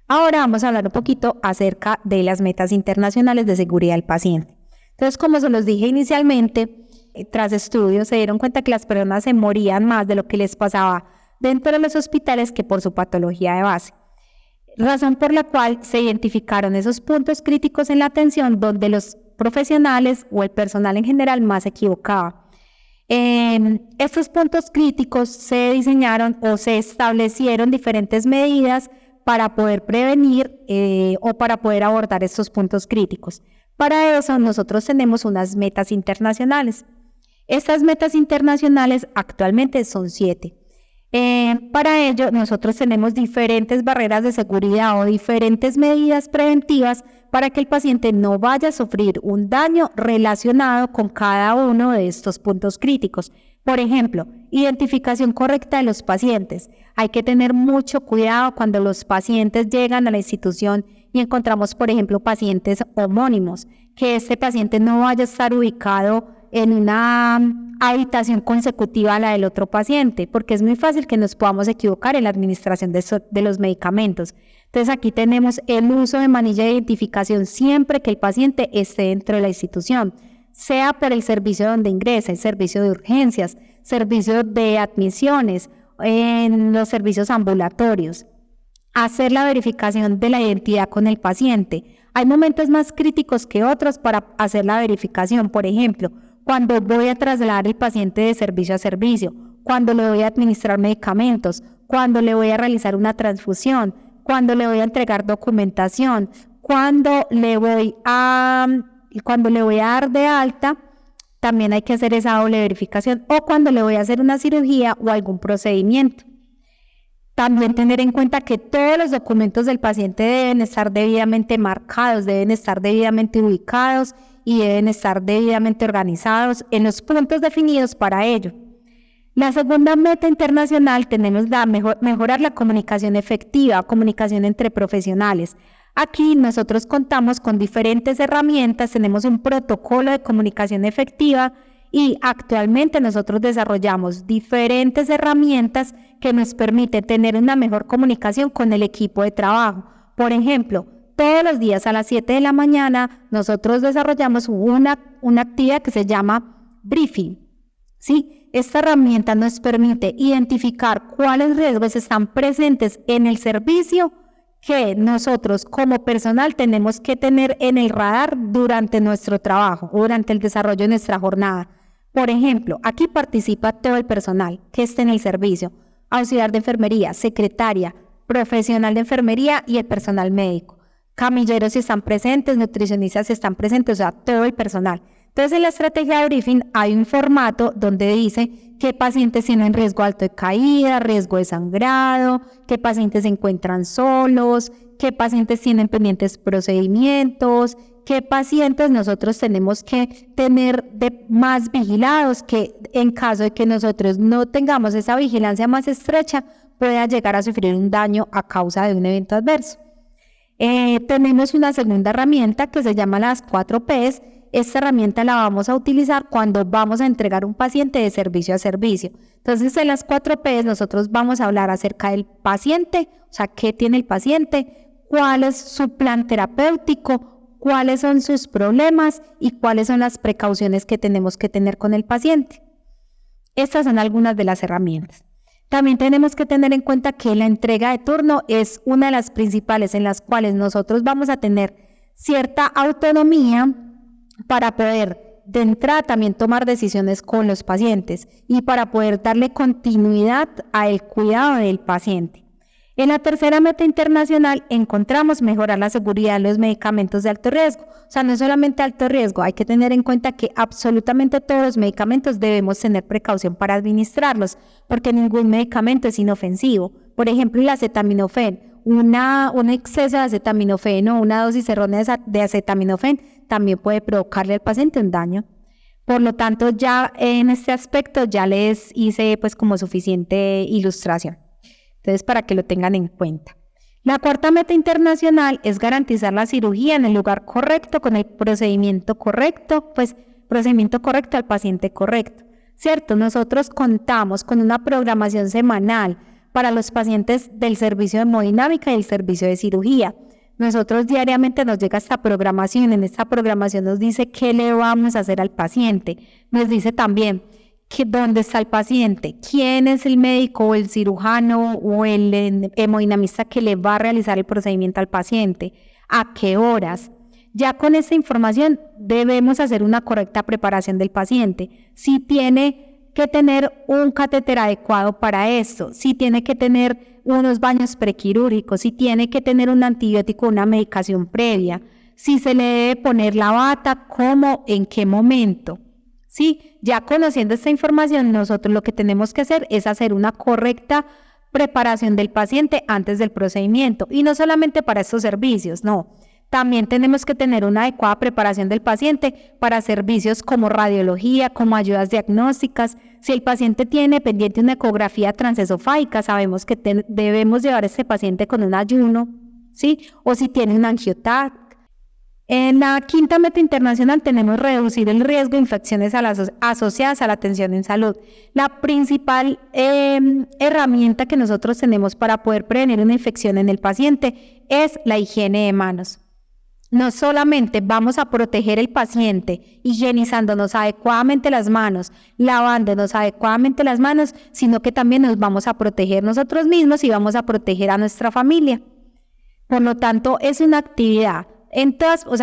[SPEAKER 1] Ahora vamos a hablar un poquito acerca de las metas internacionales de seguridad del paciente. Entonces, como se los dije inicialmente, tras estudios se dieron cuenta que las personas se morían más de lo que les pasaba dentro de los hospitales que por su patología de base. Razón por la cual se identificaron esos puntos críticos en la atención donde los profesionales o el personal en general más se equivocaba. Estos puntos críticos se diseñaron o se establecieron diferentes medidas para poder prevenir o para poder abordar estos puntos críticos. Para eso nosotros tenemos unas metas internacionales. Estas metas internacionales actualmente son 7. Para ello, nosotros tenemos diferentes barreras de seguridad o diferentes medidas preventivas para que el paciente no vaya a sufrir un daño relacionado con cada uno de estos puntos críticos. Por ejemplo, identificación correcta de los pacientes. Hay que tener mucho cuidado cuando los pacientes llegan a la institución y encontramos, por ejemplo, pacientes homónimos, que este paciente no vaya a estar ubicado en una habitación consecutiva a la del otro paciente, porque es muy fácil que nos podamos equivocar en la administración de los medicamentos. Entonces aquí tenemos el uso de manilla de identificación siempre que el paciente esté dentro de la institución, sea por el servicio donde ingresa, el servicio de urgencias, servicio de admisiones, en los servicios ambulatorios. Hacer la verificación de la identidad con el paciente. Hay momentos más críticos que otros para hacer la verificación, por ejemplo, cuando voy a trasladar el paciente de servicio a servicio, cuando le voy a administrar medicamentos, cuando le voy a realizar una transfusión, cuando le voy a entregar documentación, cuando le voy a dar de alta, también hay que hacer esa doble verificación, o cuando le voy a hacer una cirugía o algún procedimiento. También tener en cuenta que todos los documentos del paciente deben estar debidamente marcados, deben estar debidamente ubicados y deben estar debidamente organizados en los puntos definidos para ello. La segunda meta internacional tenemos mejorar la comunicación efectiva, comunicación entre profesionales. Aquí nosotros contamos con diferentes herramientas, tenemos un protocolo de comunicación efectiva y actualmente nosotros desarrollamos diferentes herramientas que nos permiten tener una mejor comunicación con el equipo de trabajo. Por ejemplo, todos los días a las 7 de la mañana nosotros desarrollamos una actividad que se llama briefing. ¿Sí? Esta herramienta nos permite identificar cuáles riesgos están presentes en el servicio que nosotros como personal tenemos que tener en el radar durante nuestro trabajo, durante el desarrollo de nuestra jornada. Por ejemplo, aquí participa todo el personal que esté en el servicio, auxiliar de enfermería, secretaria, profesional de enfermería y el personal médico. Camilleros si están presentes, nutricionistas si están presentes, o sea, todo el personal. Entonces, en la estrategia de briefing hay un formato donde dice qué pacientes tienen riesgo alto de caída, riesgo de sangrado, qué pacientes se encuentran solos, qué pacientes tienen pendientes procedimientos, qué pacientes nosotros tenemos que tener más vigilados, que en caso de que nosotros no tengamos esa vigilancia más estrecha, pueda llegar a sufrir un daño a causa de un evento adverso. Tenemos una segunda herramienta que se llama las 4Ps. Esta herramienta la vamos a utilizar cuando vamos a entregar un paciente de servicio a servicio. Entonces, en las 4Ps nosotros vamos a hablar acerca del paciente, o sea, qué tiene el paciente, cuál es su plan terapéutico, cuáles son sus problemas y cuáles son las precauciones que tenemos que tener con el paciente. Estas son algunas de las herramientas. También tenemos que tener en cuenta que la entrega de turno es una de las principales en las cuales nosotros vamos a tener cierta autonomía para poder de entrada también tomar decisiones con los pacientes y para poder darle continuidad al cuidado del paciente. En la tercera meta internacional encontramos mejorar la seguridad de los medicamentos de alto riesgo. O sea, no solamente alto riesgo, hay que tener en cuenta que absolutamente todos los medicamentos debemos tener precaución para administrarlos, porque ningún medicamento es inofensivo. Por ejemplo, el acetaminofén, un exceso de acetaminofén o una dosis errónea de acetaminofén también puede provocarle al paciente un daño. Por lo tanto, ya en este aspecto ya les hice pues como suficiente ilustración. Entonces, para que lo tengan en cuenta. La cuarta meta internacional es garantizar la cirugía en el lugar correcto, con el procedimiento correcto, al paciente correcto, ¿cierto? Nosotros contamos con una programación semanal para los pacientes del servicio de hemodinámica y el servicio de cirugía. Nosotros diariamente nos llega esta programación, en esta programación nos dice qué le vamos a hacer al paciente, nos dice también dónde está el paciente, quién es el médico o el cirujano o el hemodinamista que le va a realizar el procedimiento al paciente, a qué horas. Ya con esta información debemos hacer una correcta preparación del paciente. Si tiene que tener un catéter adecuado para esto, si tiene que tener unos baños prequirúrgicos, si tiene que tener un antibiótico, una medicación previa, si se le debe poner la bata, cómo, en qué momento. Sí, ya conociendo esta información, nosotros lo que tenemos que hacer es hacer una correcta preparación del paciente antes del procedimiento, y no solamente para estos servicios, no. También tenemos que tener una adecuada preparación del paciente para servicios como radiología, como ayudas diagnósticas. Si el paciente tiene pendiente una ecografía transesofágica, sabemos que debemos llevar a este paciente con un ayuno, ¿sí? O si tiene un angioTAC. En la quinta meta internacional tenemos reducir el riesgo de infecciones asociadas a la atención en salud. La principal herramienta que nosotros tenemos para poder prevenir una infección en el paciente es la higiene de manos. No solamente vamos a proteger el paciente higienizándonos adecuadamente las manos, lavándonos adecuadamente las manos, sino que también nos vamos a proteger nosotros mismos y vamos a proteger a nuestra familia. Por lo tanto, es una actividad.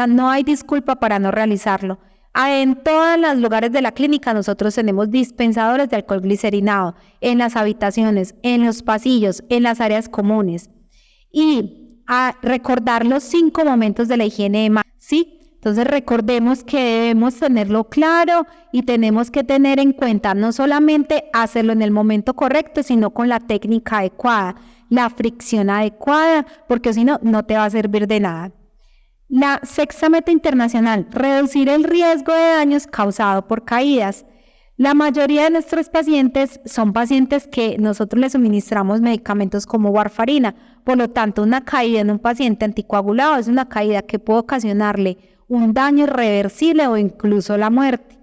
[SPEAKER 1] No hay disculpa para no realizarlo. En todos los lugares de la clínica nosotros tenemos dispensadores de alcohol glicerinado, en las habitaciones, en los pasillos, en las áreas comunes. Y a recordar los 5 momentos de la higiene de manos, ¿sí? Entonces recordemos que debemos tenerlo claro y tenemos que tener en cuenta no solamente hacerlo en el momento correcto, sino con la técnica adecuada, la fricción adecuada, porque si no, no te va a servir de nada. La sexta meta internacional, reducir el riesgo de daños causados por caídas. La mayoría de nuestros pacientes son pacientes que nosotros les suministramos medicamentos como warfarina. Por lo tanto, una caída en un paciente anticoagulado es una caída que puede ocasionarle un daño irreversible o incluso la muerte.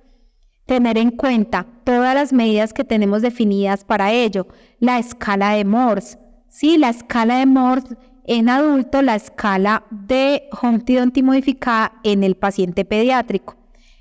[SPEAKER 1] Tener en cuenta todas las medidas que tenemos definidas para ello. La escala de Morse. Sí, la escala de Morse en adulto, la escala de Humpty Dumpty modificada en el paciente pediátrico.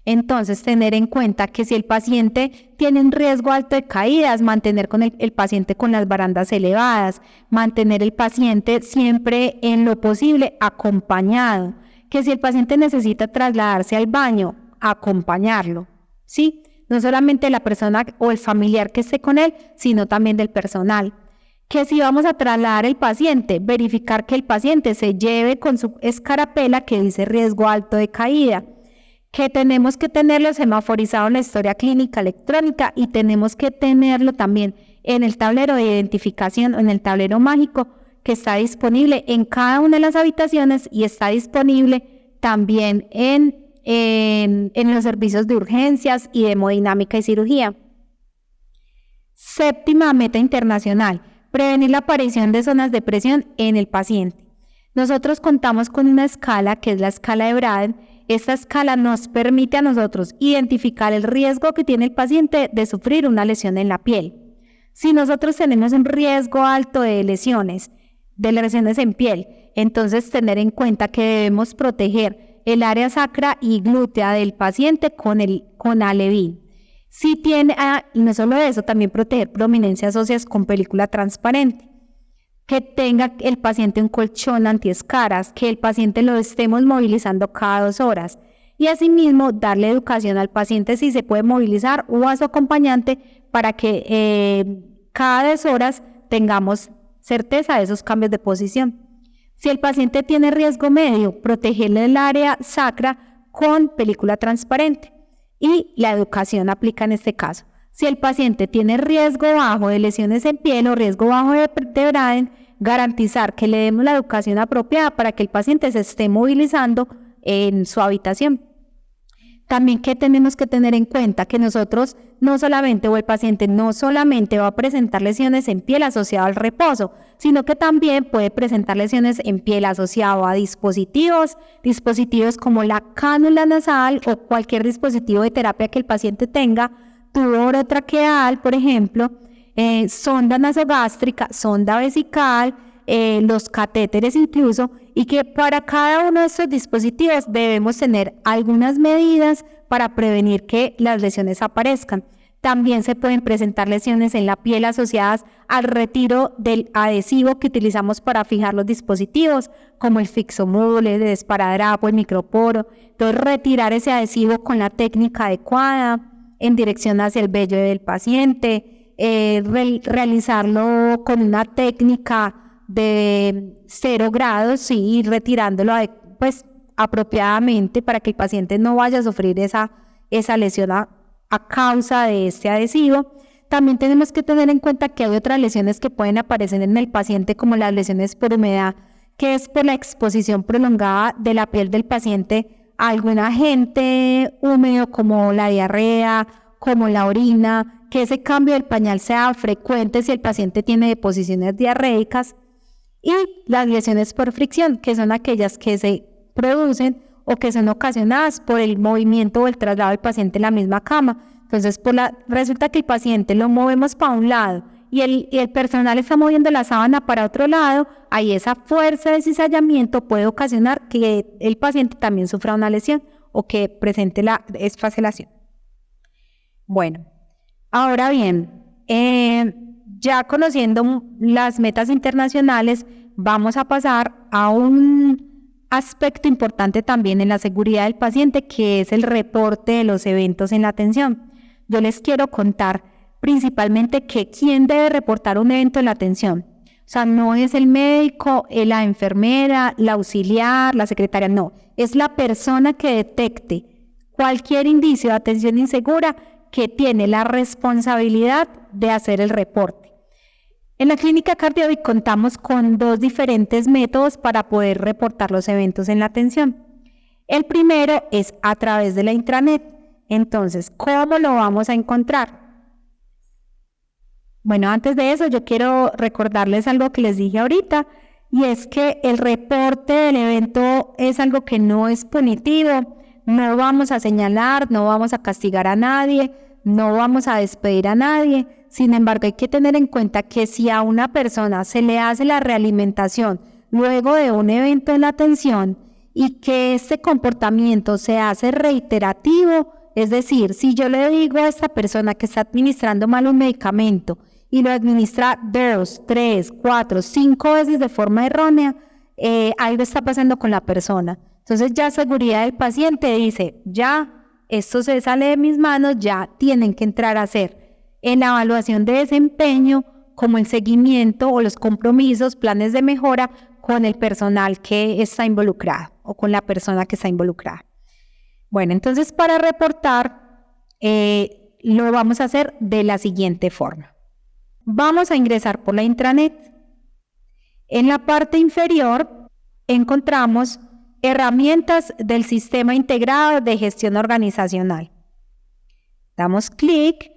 [SPEAKER 1] Entonces, tener en cuenta que si el paciente tiene un riesgo alto de caídas, mantener con el paciente con las barandas elevadas, mantener el paciente siempre en lo posible acompañado, que si el paciente necesita trasladarse al baño, acompañarlo, ¿sí? No solamente la persona o el familiar que esté con él, sino también del personal. Que si vamos a trasladar el paciente, verificar que el paciente se lleve con su escarapela que dice riesgo alto de caída, que tenemos que tenerlo semaforizado en la historia clínica electrónica y tenemos que tenerlo también en el tablero de identificación o en el tablero mágico que está disponible en cada una de las habitaciones y está disponible también en los servicios de urgencias y de hemodinámica y cirugía. Séptima meta internacional, prevenir la aparición de zonas de presión en el paciente. Nosotros contamos con una escala que es la escala de Braden. Esta escala nos permite a nosotros identificar el riesgo que tiene el paciente de sufrir una lesión en la piel. Si nosotros tenemos un riesgo alto de lesiones en piel, entonces tener en cuenta que debemos proteger el área sacra y glútea del paciente con Alevín. Si tiene, y no solo eso, también proteger prominencias óseas con película transparente. Que tenga el paciente un colchón antiescaras, que el paciente lo estemos movilizando cada 2 horas y asimismo darle educación al paciente si se puede movilizar o a su acompañante para que cada 2 horas tengamos certeza de esos cambios de posición. Si el paciente tiene riesgo medio, protegerle el área sacra con película transparente y la educación aplica en este caso. Si el paciente tiene riesgo bajo de lesiones en piel o riesgo bajo de Braden, garantizar que le demos la educación apropiada para que el paciente se esté movilizando en su habitación. También que tenemos que tener en cuenta que nosotros no solamente o el paciente no solamente va a presentar lesiones en piel asociadas al reposo, sino que también puede presentar lesiones en piel asociadas a dispositivos como la cánula nasal o cualquier dispositivo de terapia que el paciente tenga, tubo orotraqueal, por ejemplo, sonda nasogástrica, sonda vesical, los catéteres incluso, y que para cada uno de estos dispositivos debemos tener algunas medidas para prevenir que las lesiones aparezcan. También se pueden presentar lesiones en la piel asociadas al retiro del adhesivo que utilizamos para fijar los dispositivos, como el fixomule, el esparadrapo, el microporo. Entonces, retirar ese adhesivo con la técnica adecuada, en dirección hacia el vello del paciente, realizarlo con una técnica de 0 grados y retirándolo apropiadamente para que el paciente no vaya a sufrir esa lesión a causa de este adhesivo. También tenemos que tener en cuenta que hay otras lesiones que pueden aparecer en el paciente, como las lesiones por humedad, que es por la exposición prolongada de la piel del paciente a algún agente húmedo como la diarrea, como la orina, que ese cambio del pañal sea frecuente si el paciente tiene deposiciones diarreicas, y las lesiones por fricción, que son aquellas que se producen o que son ocasionadas por el movimiento o el traslado del paciente en la misma cama. Entonces, resulta que el paciente lo movemos para un lado y el personal está moviendo la sábana para otro lado, ahí esa fuerza de cizallamiento puede ocasionar que el paciente también sufra una lesión o que presente la esfacelación. Bueno, ahora bien, ya conociendo las metas internacionales, vamos a pasar a un aspecto importante también en la seguridad del paciente, que es el reporte de los eventos en la atención. Yo les quiero contar principalmente que quién debe reportar un evento en la atención. O sea, no es el médico, la enfermera, la auxiliar, la secretaria, no. Es la persona que detecte cualquier indicio de atención insegura que tiene la responsabilidad de hacer el reporte. En la clínica CardioVit contamos con 2 diferentes métodos para poder reportar los eventos en la atención. El primero es a través de la intranet. Entonces, ¿cómo lo vamos a encontrar? Bueno, antes de eso yo quiero recordarles algo que les dije ahorita, y es que el reporte del evento es algo que no es punitivo, no vamos a señalar, no vamos a castigar a nadie, no vamos a despedir a nadie. Sin embargo, hay que tener en cuenta que si a una persona se le hace la realimentación luego de un evento en la atención y que este comportamiento se hace reiterativo, es decir, si yo le digo a esta persona que está administrando mal un medicamento y lo administra 2, 3, 4, 5 veces de forma errónea, algo está pasando con la persona. Entonces ya seguridad del paciente dice, ya esto se sale de mis manos, ya tienen que entrar a hacer en la evaluación de desempeño, como el seguimiento o los compromisos, planes de mejora con el personal que está involucrado o con la persona que está involucrada. Bueno, entonces para reportar lo vamos a hacer de la siguiente forma. Vamos a ingresar por la intranet. En la parte inferior encontramos herramientas del Sistema Integrado de Gestión Organizacional. Damos clic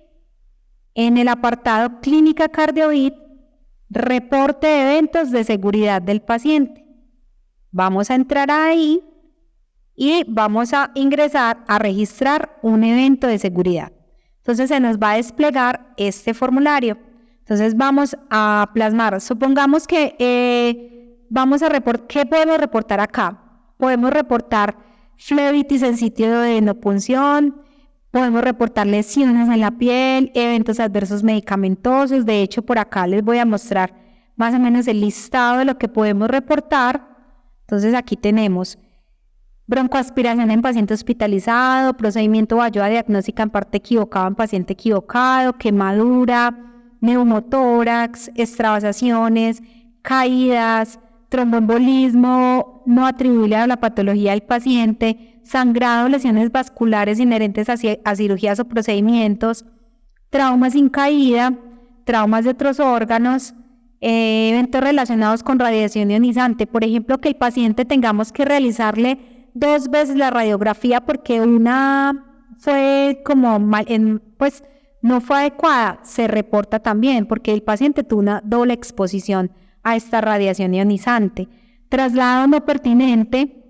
[SPEAKER 1] en el apartado Clínica CardioVit, reporte de eventos de seguridad del paciente. Vamos a entrar ahí y vamos a ingresar a registrar un evento de seguridad. Entonces se nos va a desplegar este formulario. Entonces vamos a plasmar, supongamos que vamos a reportar, ¿qué podemos reportar acá? Podemos reportar flebitis en sitio de no punción, podemos reportar lesiones en la piel, eventos adversos medicamentosos. De hecho, por acá les voy a mostrar más o menos el listado de lo que podemos reportar. Entonces aquí tenemos broncoaspiración en paciente hospitalizado, procedimiento o ayuda diagnóstica en parte equivocada en paciente equivocado, quemadura, neumotórax, extravasaciones, caídas, tromboembolismo no atribuible a la patología del paciente, sangrado, lesiones vasculares inherentes a cirugías o procedimientos, traumas sin caída, traumas de otros órganos, eventos relacionados con radiación ionizante. Por ejemplo, que el paciente tengamos que realizarle 2 veces la radiografía porque una fue como mal, pues no fue adecuada, se reporta también porque el paciente tuvo una doble exposición a esta radiación ionizante. Traslado no pertinente,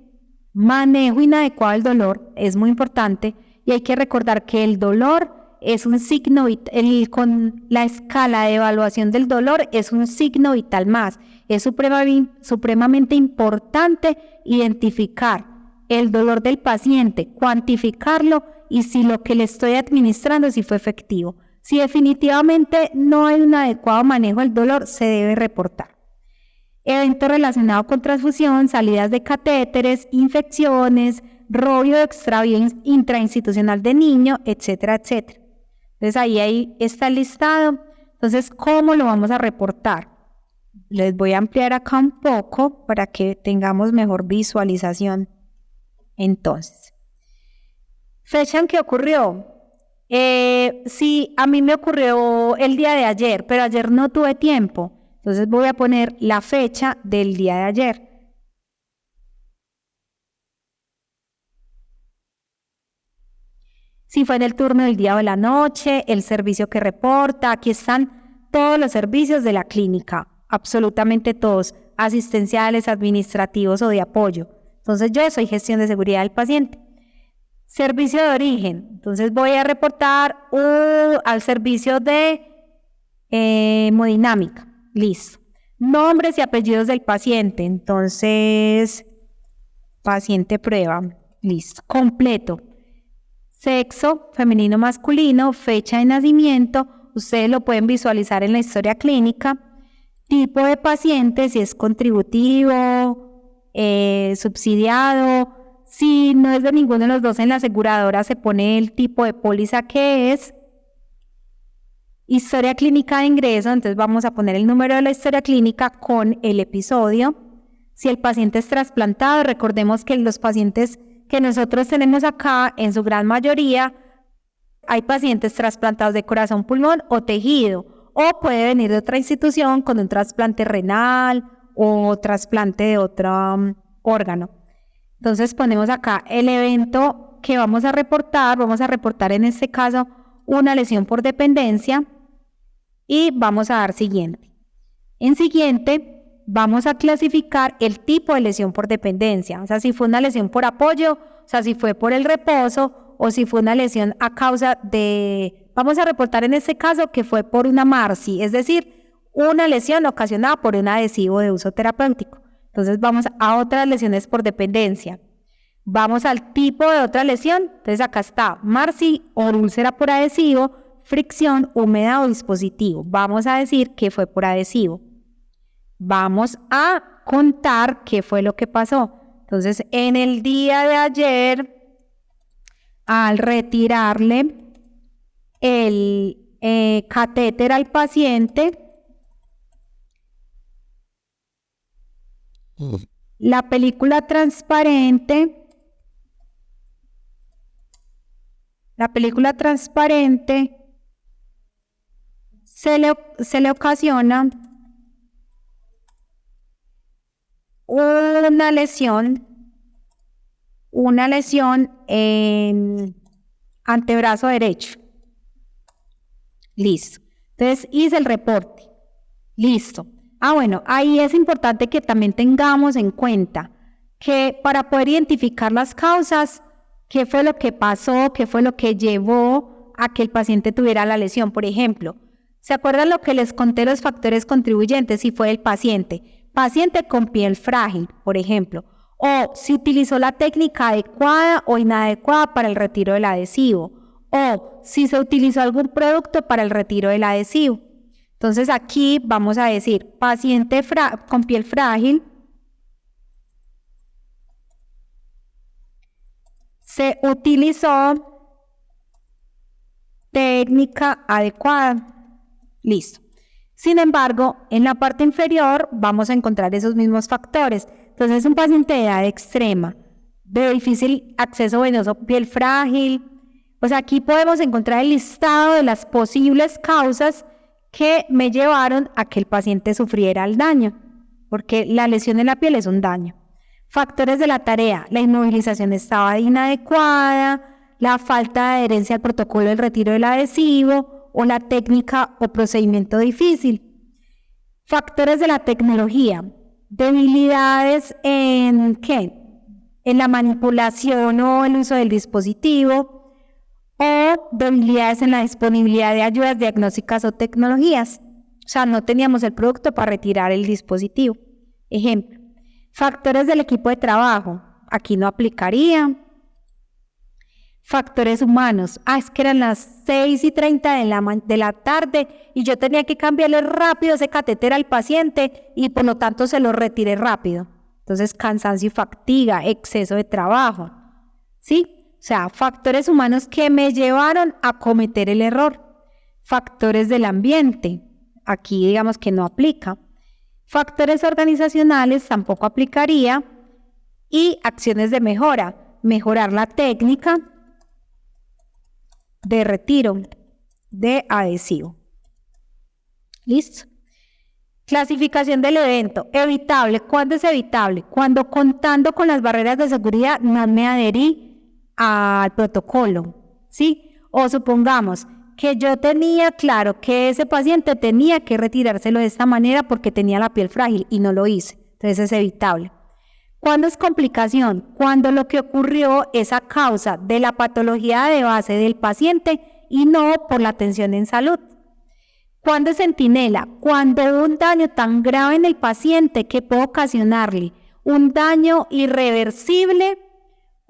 [SPEAKER 1] manejo inadecuado del dolor, es muy importante, y hay que recordar que el dolor es un signo vital, con la escala de evaluación del dolor es un signo vital más. Es supremamente importante identificar el dolor del paciente, cuantificarlo y si lo que le estoy administrando si fue efectivo. Si definitivamente no hay un adecuado manejo del dolor, se debe reportar. Evento relacionado con transfusión, salidas de catéteres, infecciones, robio de extravío intrainstitucional de niño, etcétera, etcétera. Entonces ahí está el listado. Entonces, ¿cómo lo vamos a reportar? Les voy a ampliar acá un poco para que tengamos mejor visualización. Entonces, fecha en que ocurrió. Sí, a mí me ocurrió el día de ayer, pero ayer no tuve tiempo. Entonces voy a poner la fecha del día de ayer. Si fue en el turno del día o de la noche, el servicio que reporta. Aquí están todos los servicios de la clínica, absolutamente todos, asistenciales, administrativos o de apoyo. Entonces yo soy gestión de seguridad del paciente. Servicio de origen, entonces voy a reportar al servicio de hemodinámica, listo. Nombres y apellidos del paciente, entonces paciente prueba, listo. Completo, sexo, femenino, masculino, fecha de nacimiento, ustedes lo pueden visualizar en la historia clínica. Tipo de paciente, si es contributivo, subsidiado. Si no es de ninguno de los dos en la aseguradora, se pone el tipo de póliza que es. Historia clínica de ingreso, entonces vamos a poner el número de la historia clínica con el episodio. Si el paciente es trasplantado, recordemos que los pacientes que nosotros tenemos acá, en su gran mayoría, hay pacientes trasplantados de corazón, pulmón o tejido, o puede venir de otra institución con un trasplante renal o trasplante de otro órgano. Entonces ponemos acá el evento que vamos a reportar en este caso una lesión por dependencia y vamos a dar siguiente. En siguiente vamos a clasificar el tipo de lesión por dependencia, o sea, si fue una lesión por apoyo, o sea, si fue por el reposo o si fue una lesión a causa de, vamos a reportar en este caso que fue por una MARSI, es decir, una lesión ocasionada por un adhesivo de uso terapéutico. Entonces vamos a otras lesiones por dependencia. Vamos al tipo de otra lesión, entonces acá está MARSI o úlcera por adhesivo, fricción, húmeda o dispositivo. Vamos a decir que fue por adhesivo. Vamos a contar qué fue lo que pasó. Entonces, en el día de ayer, al retirarle el catéter al paciente, la película transparente se le ocasiona una lesión en antebrazo derecho. Listo. Entonces hice el reporte. Listo. Bueno, ahí es importante que también tengamos en cuenta que para poder identificar las causas, qué fue lo que pasó, qué fue lo que llevó a que el paciente tuviera la lesión. Por ejemplo, ¿se acuerdan lo que les conté los factores contribuyentes? Si fue el paciente con piel frágil, por ejemplo, o si utilizó la técnica adecuada o inadecuada para el retiro del adhesivo, o si se utilizó algún producto para el retiro del adhesivo. Entonces aquí vamos a decir paciente con piel frágil, se utilizó técnica adecuada. Listo. Sin embargo, en la parte inferior vamos a encontrar esos mismos factores. Entonces es un paciente de edad extrema, de difícil acceso venoso, piel frágil. Pues aquí podemos encontrar el listado de las posibles causas que me llevaron a que el paciente sufriera el daño, porque la lesión en la piel es un daño. Factores de la tarea: la inmovilización estaba inadecuada, la falta de adherencia al protocolo del retiro del adhesivo o la técnica o procedimiento difícil. Factores de la tecnología: debilidades en la manipulación o el uso del dispositivo, o debilidades en la disponibilidad de ayudas diagnósticas o tecnologías. O sea, no teníamos el producto para retirar el dispositivo. Ejemplo, factores del equipo de trabajo, aquí no aplicaría. Factores humanos, es que eran las 6:30 de la tarde y yo tenía que cambiarle rápido ese catéter al paciente y por lo tanto se lo retiré rápido. Entonces, cansancio y fatiga, exceso de trabajo, ¿sí? O sea, factores humanos que me llevaron a cometer el error. Factores del ambiente, aquí digamos que no aplica. Factores organizacionales tampoco aplicaría. Y acciones de mejora: mejorar la técnica de retiro de adhesivo. ¿Listo? Clasificación del evento. Evitable. ¿Cuándo es evitable? Cuando, contando con las barreras de seguridad, no me adherí al protocolo, ¿sí? O supongamos que yo tenía claro que ese paciente tenía que retirárselo de esta manera porque tenía la piel frágil y no lo hice. Entonces es evitable. ¿Cuándo es complicación? Cuando lo que ocurrió es a causa de la patología de base del paciente y no por la atención en salud. ¿Cuándo es centinela? Cuando un daño tan grave en el paciente que puede ocasionarle un daño irreversible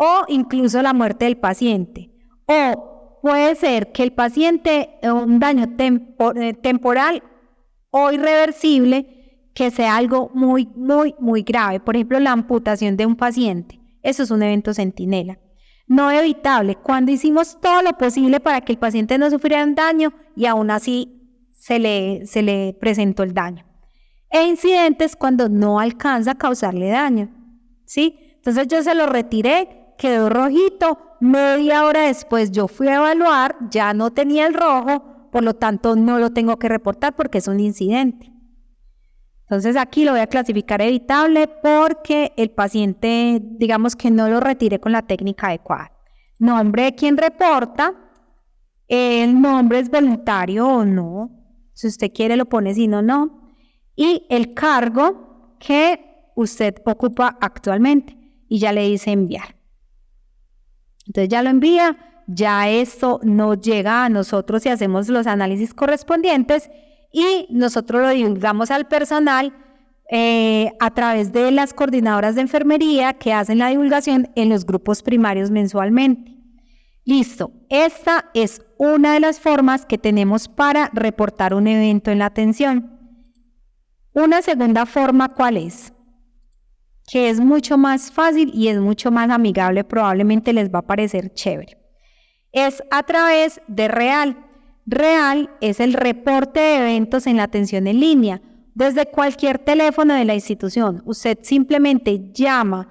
[SPEAKER 1] o incluso la muerte del paciente. O puede ser que el paciente, un daño temporal o irreversible, que sea algo muy, muy, muy grave. Por ejemplo, la amputación de un paciente. Eso es un evento centinela. No evitable, cuando hicimos todo lo posible para que el paciente no sufriera un daño y aún así se le presentó el daño. E incidentes, cuando no alcanza a causarle daño, ¿sí? Entonces yo se lo retiré, quedó rojito, media hora después yo fui a evaluar, ya no tenía el rojo, por lo tanto no lo tengo que reportar porque es un incidente. Entonces aquí lo voy a clasificar evitable porque el paciente, digamos que no lo retire con la técnica adecuada. Nombre de quien reporta, el nombre es voluntario o no, si usted quiere lo pone, si no, no. Y el cargo que usted ocupa actualmente y ya le dice enviar. Entonces ya lo envía, ya esto nos llega a nosotros y hacemos los análisis correspondientes y nosotros lo divulgamos al personal a través de las coordinadoras de enfermería que hacen la divulgación en los grupos primarios mensualmente. Listo, esta es una de las formas que tenemos para reportar un evento en la atención. Una segunda forma, ¿cuál es? Que es mucho más fácil y es mucho más amigable, probablemente les va a parecer chévere. Es a través de REAL. REAL es el reporte de eventos en la atención en línea. Desde cualquier teléfono de la institución, usted simplemente llama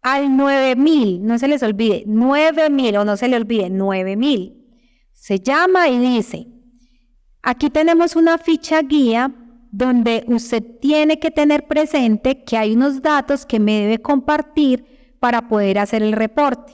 [SPEAKER 1] al 9000, no se les olvide, 9000 o no se le olvide, 9000. Se llama y dice, aquí tenemos una ficha guía donde usted tiene que tener presente que hay unos datos que me debe compartir para poder hacer el reporte.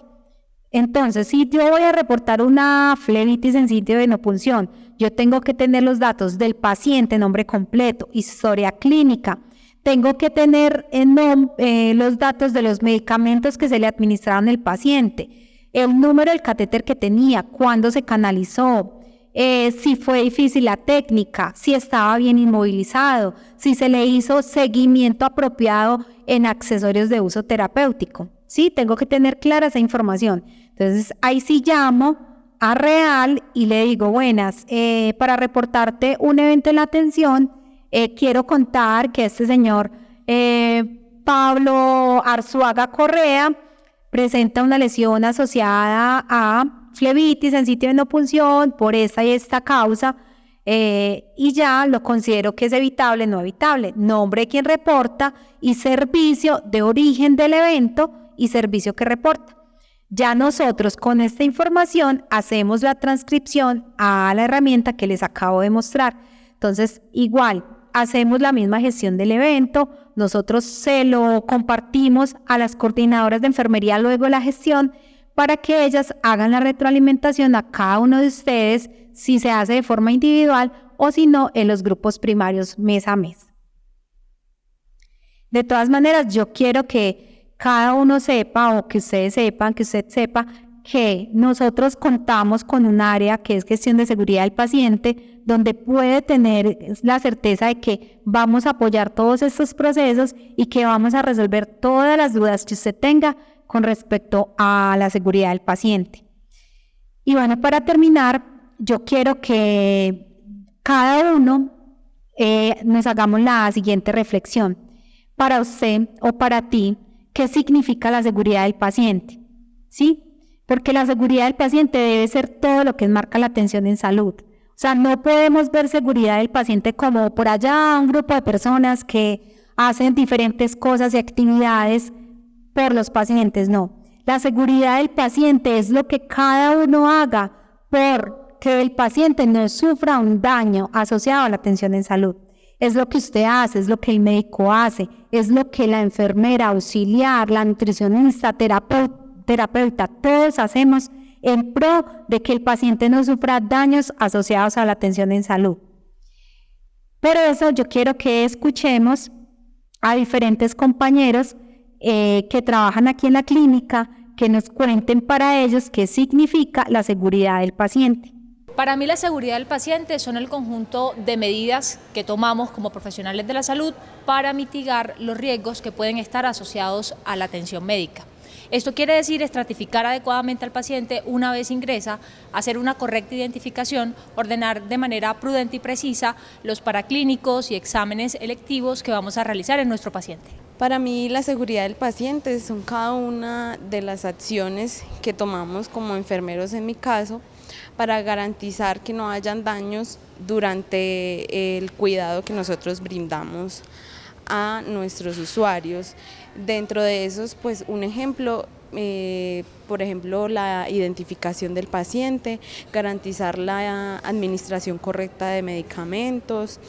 [SPEAKER 1] Entonces, si yo voy a reportar una flebitis en sitio de venopunción, yo tengo que tener los datos del paciente, nombre completo, historia clínica, tengo que tener los datos de los medicamentos que se le administraron al paciente, el número del catéter que tenía, cuándo se canalizó, si fue difícil la técnica, si estaba bien inmovilizado, si se le hizo seguimiento apropiado en accesorios de uso terapéutico. Sí, tengo que tener clara esa información. Entonces, ahí sí llamo a REAL y le digo, buenas, para reportarte un evento en la atención, quiero contar que este señor Pablo Arzuaga Correa presenta una lesión asociada a flebitis en sitio de venopunción por esta y esta causa y ya lo considero que es evitable, no evitable. Nombre de quien reporta y servicio de origen del evento y servicio que reporta. Ya nosotros con esta información hacemos la transcripción a la herramienta que les acabo de mostrar. Entonces, igual, hacemos la misma gestión del evento, nosotros se lo compartimos a las coordinadoras de enfermería luego de la gestión para que ellas hagan la retroalimentación a cada uno de ustedes si se hace de forma individual o si no en los grupos primarios mes a mes. De todas maneras, yo quiero que cada uno sepa o que ustedes sepan, que usted sepa que nosotros contamos con un área que es gestión de seguridad del paciente, donde puede tener la certeza de que vamos a apoyar todos estos procesos y que vamos a resolver todas las dudas que usted tenga con respecto a la seguridad del paciente. Y bueno, para terminar, yo quiero que cada uno nos hagamos la siguiente reflexión. Para usted o para ti, ¿qué significa la seguridad del paciente? ¿Sí? Porque la seguridad del paciente debe ser todo lo que enmarca la atención en salud. O sea, no podemos ver seguridad del paciente como por allá un grupo de personas que hacen diferentes cosas y actividades por los pacientes, no. La seguridad del paciente es lo que cada uno haga por que el paciente no sufra un daño asociado a la atención en salud. Es lo que usted hace, es lo que el médico hace, es lo que la enfermera, auxiliar, la nutricionista, terapeuta, todos hacemos en pro de que el paciente no sufra daños asociados a la atención en salud. Por eso yo quiero que escuchemos a diferentes compañeros que trabajan aquí en la clínica, que nos cuenten para ellos qué significa la seguridad del paciente.
[SPEAKER 2] Para mí la seguridad del paciente son el conjunto de medidas que tomamos como profesionales de la salud para mitigar los riesgos que pueden estar asociados a la atención médica. Esto quiere decir estratificar adecuadamente al paciente una vez ingresa, hacer una correcta identificación, ordenar de manera prudente y precisa los paraclínicos y exámenes electivos que vamos a realizar en nuestro paciente.
[SPEAKER 3] Para mí la seguridad del paciente son cada una de las acciones que tomamos como enfermeros en mi caso para garantizar que no hayan daños durante el cuidado que nosotros brindamos a nuestros usuarios. Dentro de esos, pues un ejemplo por ejemplo, la identificación del paciente, garantizar la administración correcta de medicamentos,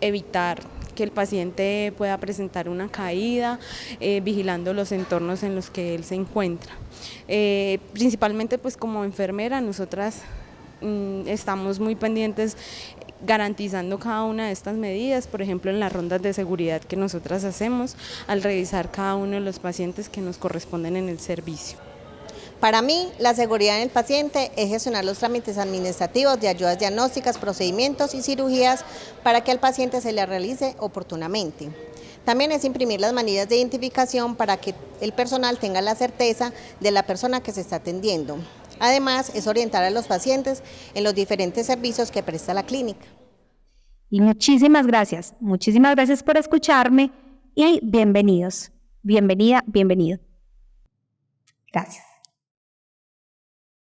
[SPEAKER 3] evitar que el paciente pueda presentar una caída, vigilando los entornos en los que él se encuentra. Principalmente pues como enfermera nosotras estamos muy pendientes garantizando cada una de estas medidas, por ejemplo en las rondas de seguridad que nosotras hacemos al revisar cada uno de los pacientes que nos corresponden en el servicio.
[SPEAKER 4] Para mí, la seguridad en el paciente es gestionar los trámites administrativos de ayudas diagnósticas, procedimientos y cirugías para que al paciente se le realice oportunamente. También es imprimir las manillas de identificación para que el personal tenga la certeza de la persona que se está atendiendo. Además, es orientar a los pacientes en los diferentes servicios que presta la clínica.
[SPEAKER 1] Y muchísimas gracias por escucharme y bienvenidos, bienvenida, bienvenido. Gracias.